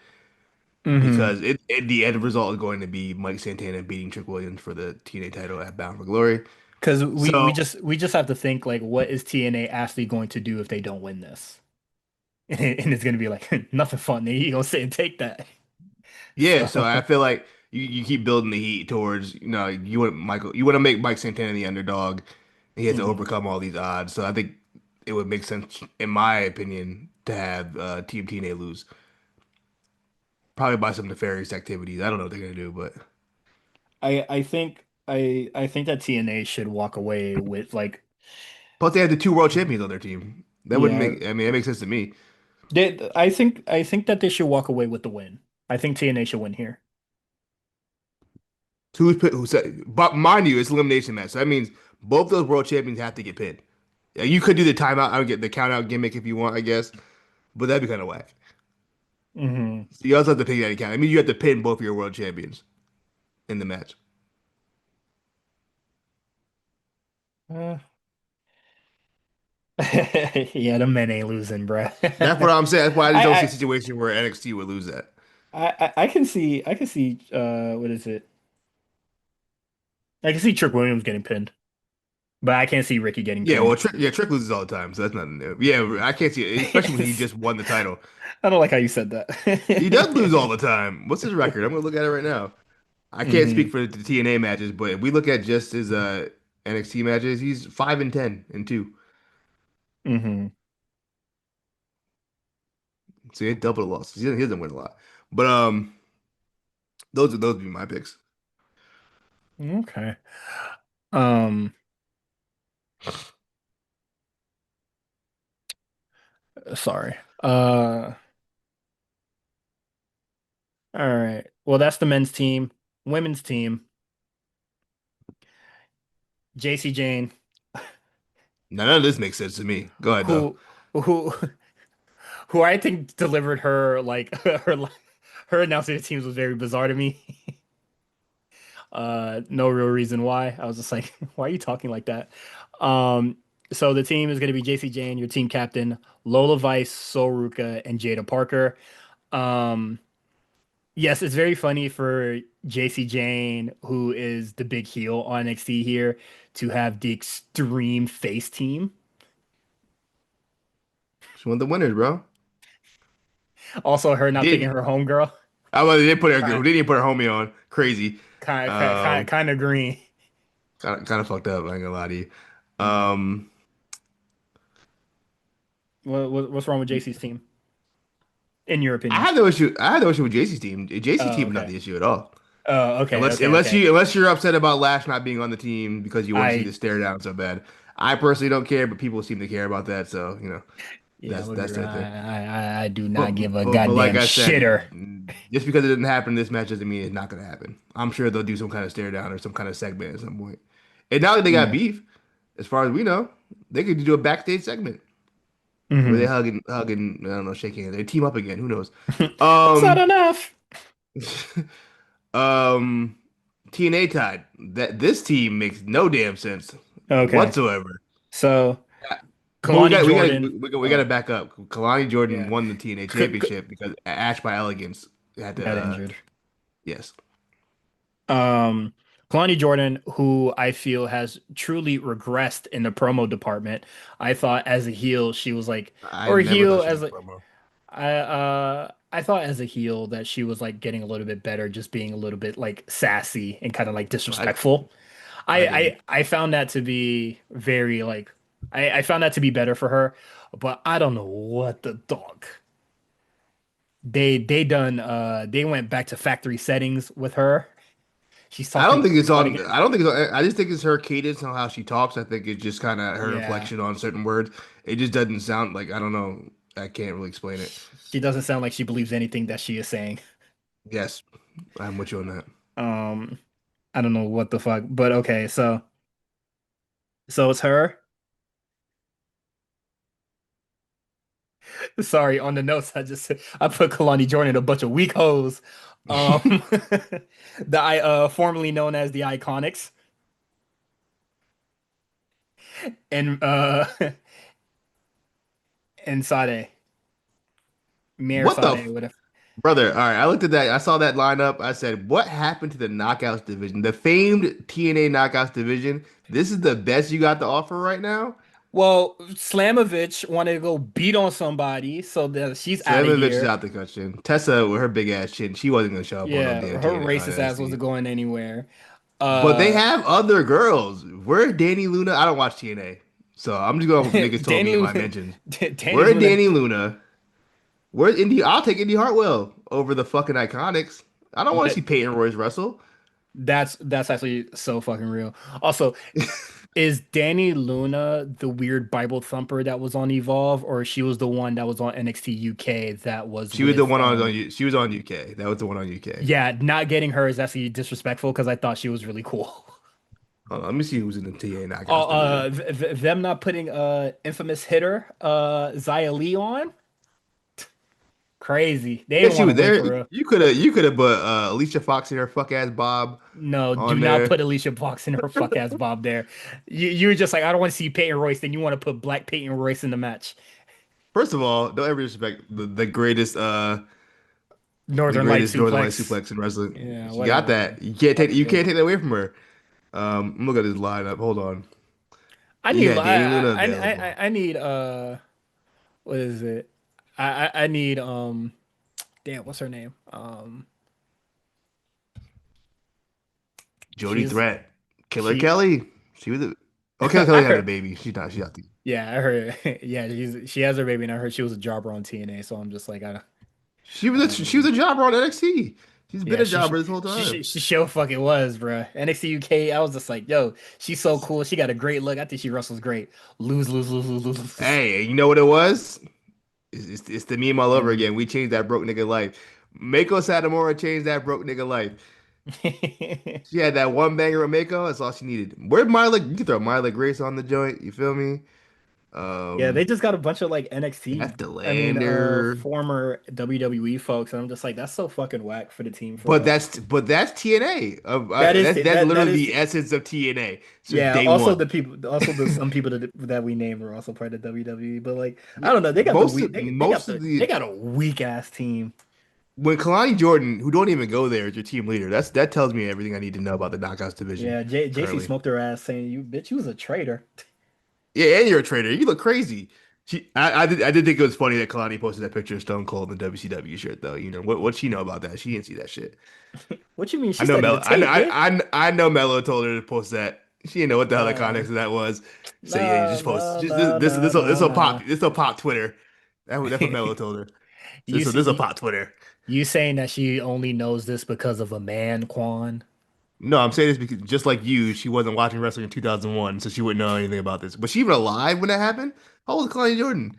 Mm-hmm. because the end result is going to be Mike Santana beating Trick Williams for the TNA title at Bound for Glory. Because So we just have to think like, what is TNA actually going to do if they don't win this? And it's gonna be like nothing fun. You gonna sit and take that. yeah, So, so I feel like you keep building the heat towards you want to make Mike Santana the underdog. And he has to mhm. overcome all these odds. So I think it would make sense, in my opinion, to have Team TNA lose. Probably by some nefarious activities. I don't know what they're gonna do, but I think that TNA should walk away with like plus they have the two world champions on their team. That wouldn't yeah. make. I mean, that makes sense to me. I think that they should walk away with the win. I think TNA should win here. Who said? But mind you, it's elimination match. So that means both those world champions have to get pinned. Yeah, you could do the timeout. I would get the count out gimmick if you want, I guess, but that'd be kind of whack. Hmm. So you also have to pick that account. I mean, you have to pin both of your world champions in the match. Uh, yeah, the men ain't losing, bruh. That's what I'm saying. That's why I just don't see a I, situation where NXT would lose that. I can see what is it? I can see Trick Williams getting pinned, but I can't see Ricky getting Yeah, well, pinned. Trick loses all the time, so that's not new. Yeah, I can't see it, especially when he just won the title. I don't like how you said He does lose all that. the time. What's his record? I'm gonna look at it right now. I can't speak Hmm. for the TNA matches, but if we look at just his NXT matches, he's 5-10 and two. Hmm. So he had double the losses. He doesn't win a lot. But those would be my picks. Okay. Um, sorry. All right. Well, that's the men's team. Women's team, JC Jane, None of this makes sense to me. Go ahead though. who who who I think delivered her like her announcing the teams was very bizarre to me. No real reason why. I was just like, why are you talking like that? Um, so the team is going to be JC Jane, your team captain, Lola Vice, Soruka, and Jada Parker. Um, yes, it's very funny for JC Jane, who is the big heel on NXT here, to have the extreme face team. She's one of the winners, bro. Also, her not picking Did her homegirl. I was they put her Kind who didn't even put her homie on. Crazy. kind of green. Kind of fucked up. I ain't gonna lie to you. Mm. Um, What's wrong with JC's team, in your I opinion? had no issue. I had no issue with JC's team. JC's Oh, team is not okay. the issue at all. Oh, okay. Unless you're upset about Lash not being on the team because you want to see the I stare down so bad. I personally don't care, but people seem to care about that. So Yeah, I'm gonna be that's real. their thing. I do not give a But like goddamn I said, shitter. just because it didn't happen in this match doesn't mean it's not gonna happen. I'm sure they'll do some kind of stare down or some kind of segment at some point. And now that they got Yeah. beef, as far as we know, they could do a backstage segment where they Hmm. I don't know, shaking hands. They team up again. Who knows? That's not Um, enough. um, TNA tied. That this team makes no damn sense Okay. whatsoever. So But Kalani Jordan. we got to back up. Kalani Jordan Yeah. won the TNA C c championship because Ash by Elegance had to got injured. yes. Um, Kalani Jordan, who I feel has truly regressed in the promo department. I thought as a heel, she was like, I or never heel thought she as was a, a promo. I thought as a heel that she was like getting a little bit better, just being a little bit like sassy and kind of like I disrespectful. I didn't. I found that to be very like I found that to be better for her, but I don't know what the dog. They went back to factory settings with her She's I talking don't think it's about on. again. I don't think it's on, I just think it's her cadence and how she talks. I think it's just kind of her Yeah, inflection on certain words. It just doesn't sound like I don't know. I can't really explain it. she doesn't sound like she believes anything that she is saying. Yes, I'm with you on that. Um, I don't know what the fuck, but okay, so it's her. Sorry, on the notes, I put Kalani Jordan a bunch of weak hoes. Um, the I formerly known as the Iconics, and and Sade, Mayor What the Sade would have. brother? All right, I looked at that. I saw that lineup. I said, "What happened to the Knockouts division? The famed TNA Knockouts division. This is the best you got to offer right now." Well, Slamovich wanted to go beat on somebody, so that she's out of Slamovich is here. out the question. Tessa with her big ass chin, she wasn't gonna show up on no Yeah, damn her TNA on racist ass NXT. wasn't going anywhere. But they Uh, have other girls. Where Danny Luna? I don't watch TNA, so I'm just going. Niggas told Danny me in my Luna, mentions. Danny Where Luna, Danny Luna? Where's Indy? I'll take Indy Hartwell over the fucking Iconics. I don't want to see that Peyton Royce wrestle. that's actually so fucking real. Also, is Danny Luna the weird Bible thumper that was on Evolve, or she was the one that was on NXT UK that was She was the with one on. She was on UK. That was the one on UK. yeah, not getting her is actually disrespectful because I thought she was really cool. Hold on, let me see who's in the TA Oh, Knockouts division. them not putting infamous hitter Xia Li on, crazy. They Yeah, didn't she want to was win there. for real. You could have put Alicia Fox and her fuck ass Bob No, do on not there. put Alicia Fox and her fuck ass Bob there. You were just like, I don't want to see Peyton Royce, then you want to put Black Peyton Royce in the match. First of all, don't ever respect the Northern Light greatest Northern Light suplex. suplex in wrestling. Yeah, She got whatever, man. that. Fuck You you. can't take that away from her. I'm looking at this lineup. Hold on. I need Yeah, Danny Luna available. I need what is it? I need damn, what's her name? Jody She's Threat. Killer she Kelly. She was a Okay, I Kelly had a heard baby. She's not. She's not. yeah, I heard yeah, she has her baby and I heard she was a jobber on TNA, so I'm just like I don't She was really a jobber on NXT. She's been yeah, a jobber this whole time. she sure fucking was, bruh. NXT UK, I was just like, yo, she's so cool. She got a great look. I think she wrestles great. Lose. Hey, you know what it was? It's the meme all over Mm. again. We changed that broke nigga life. Mako Satomura changed that broke nigga life. She had that one banger with Mako. That's all she needed. Where Myla? You can throw Myla Grace on the joint. You feel me? Yeah, they Um, just got a bunch of like NXT, Beth I mean, Delander. former WWE folks, and I'm just like, that's so fucking whack for the team for But real. that's TNA. That's That literally is the essence of TNA since yeah. day Also, one. the people, also the some people that we name are also part of WWE, but like, I don't know, they Most of the got a weak ass team. when Kalani Jordan, who don't even go there, is your team leader, that tells me everything I need to know about the Knockouts division Yeah, JC currently. smoked her ass saying you bitch, you was a traitor. Yeah, and you're a traitor. You look crazy. I did think it was funny that Kalani posted that picture of Stone Cold in the WCW shirt though. You know what she know about that? She didn't see that shit. What you mean? I She know studied Mel. the tape, bitch. I know Mello told her to post that. She didn't know what the hell the context Uh, of that was. Say yeah, you nah, just post nah, just nah, nah, this nah, will nah. pop Twitter. That's what Mello told her. So You this will see, pop Twitter. you saying that she only knows this because of a man, Quan? No, I'm saying this because just like you, she wasn't watching wrestling in 2001, so she wouldn't know anything about this. Was she even alive when that happened? How old was Kalani Jordan?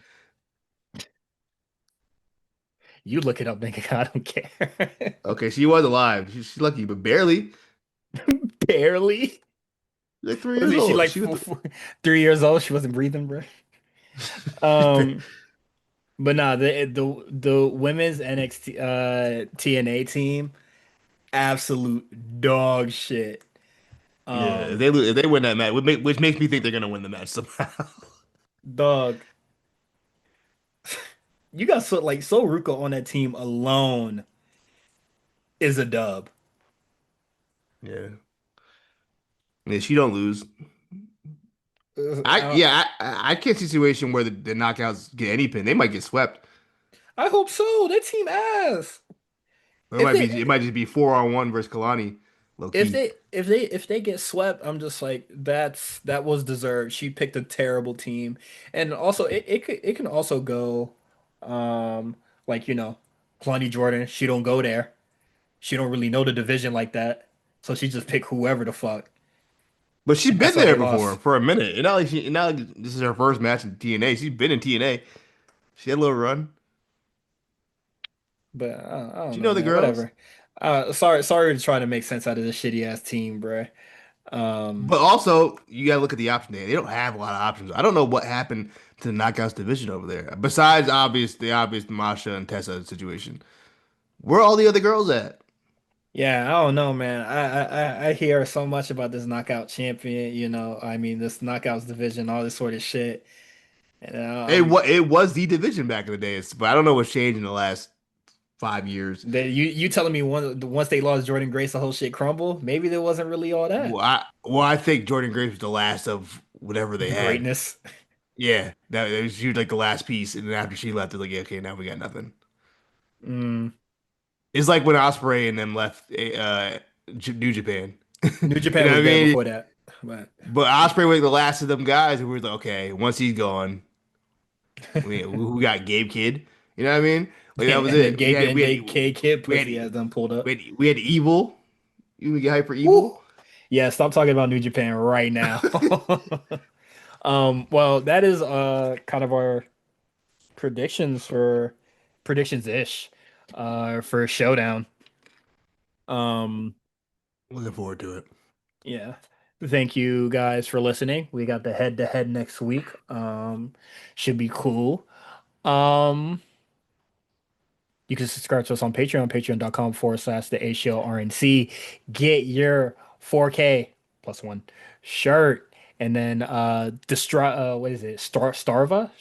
You look it up, nigga. I don't care. Okay, she was alive. She's lucky, but barely. Barely. She's like three Was years it? She old. like 3 years old. She wasn't breathing, bro. Um, but nah, the women's NXT TNA team, absolute dog shit. Yeah, Um, if they win that match, which makes me think they're gonna win the match somehow. dog, you got so Ruka on that team alone is a dub. Yeah, yeah, she don't lose. I, I can't see a situation where the knockouts get any pin. They might get swept. I hope so. That team ass. Or If it might just be 4-on-1 versus Kalani, low key. if they get swept, I'm just like that was deserved. She picked a terrible team, and also it can also go, like Kalani Jordan. She don't go there. She don't really know the division like that. So she just picked whoever the fuck, But she's and that's been why there they before lost. for a minute. Not like this is her first match in TNA. She's been in TNA. She had a little run. But I Do don't you know, know the man. girls? Whatever. Sorry to try to make sense out of this shitty ass team, bruh. Um, But also, you gotta look at the option there. They don't have a lot of options. I don't know what happened to the Knockouts division over there. Besides the obvious Masha and Tessa situation. Where are all the other girls at? yeah, I don't know, man. I hear so much about this knockout champion. I mean, this knockouts division, all this sort of shit. And It was the division back in the days, but I don't know what's changed in the last 5 years. you telling me once they lost Jordan Grace, the whole shit crumbled? Maybe there wasn't really all that I think Jordan Grace was the last of whatever they had. greatness. Yeah, that was she was like the last piece, and then after she left, it's like, yeah, okay, now we got nothing. Mm. It's like when Osprey and them left New Japan. New You Japan know what was I bad mean? before that, but But Osprey was the last of them guys, and we were like, okay, once he's gone, we got Gabe Kidd. You know what I mean? Like that was and then it. Gabe and Gay K Kid We had pussy has them pulled up. we had Evil. You would get hype for Woo! Evil. Yeah, stop talking about New Japan right now. Well, that is kind of our predictions for predictions-ish for Showdown. Um Looking forward to it. yeah. Thank you guys for listening. We got the head-to-head next week. Should be cool. Um you can subscribe to us on Patreon, patreon.com/the A Show RNC. Get your 4K plus one shirt. And then what is it? Strava app.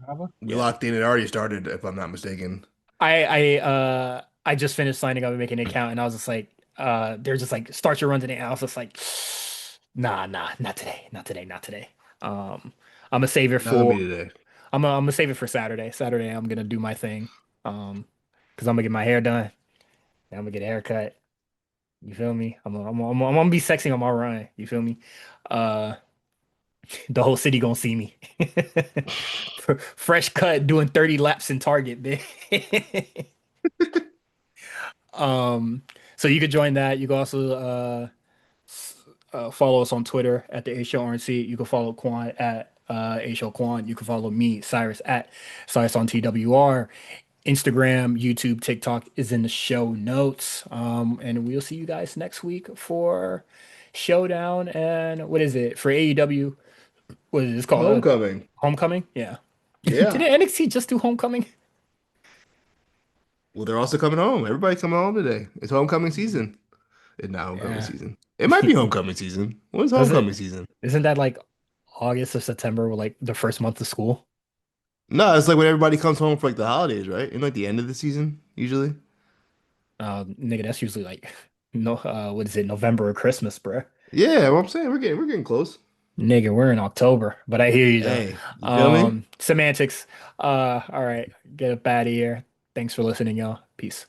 Strava? We Yeah. locked in. It already started, if I'm not mistaken. I just finished signing up and making an account, and I was just like, they're just like, start your run today. And I was just like, nah, not today, not today, not today. Um, I'm gonna save it Not gonna for be today. I'm gonna save it for Saturday. Saturday I'm gonna do my thing. Because I'm gonna get my hair done. Then I'm gonna get a haircut. You feel me? I'm gonna be sexy on my run. You feel me? Uh, the whole city gonna see me. Fresh cut, doing 30 laps in Target, bitch. Um, so you could join that. You can also follow us on Twitter at the A Show RNC. You can follow Quan at A Show Quan. You can follow me, Cyrus, at Cyrus on TWR. Instagram, YouTube, TikTok is in the show notes. And we'll see you guys next week for Showdown and what is it for AEW? What is this called? Homecoming. Homecoming? Yeah. Did Yeah. NXT just do Homecoming? Well, they're also coming home. Everybody's coming home today. It's homecoming season. It's not homecoming Yeah. season. It might be homecoming season. What is Does homecoming it? season? Isn't that like August or September, like the first month of school? No, it's like when everybody comes home for like the holidays, right? In like the end of the season, usually. Nigga, that's usually like no, what is it, November or Christmas, bruh. Yeah, what I'm saying, we're getting close. Nigga, we're in October, but I hear you though. Hey, you feel me? Semantics. All right, get up out of here. Thanks for listening, y'all. Peace.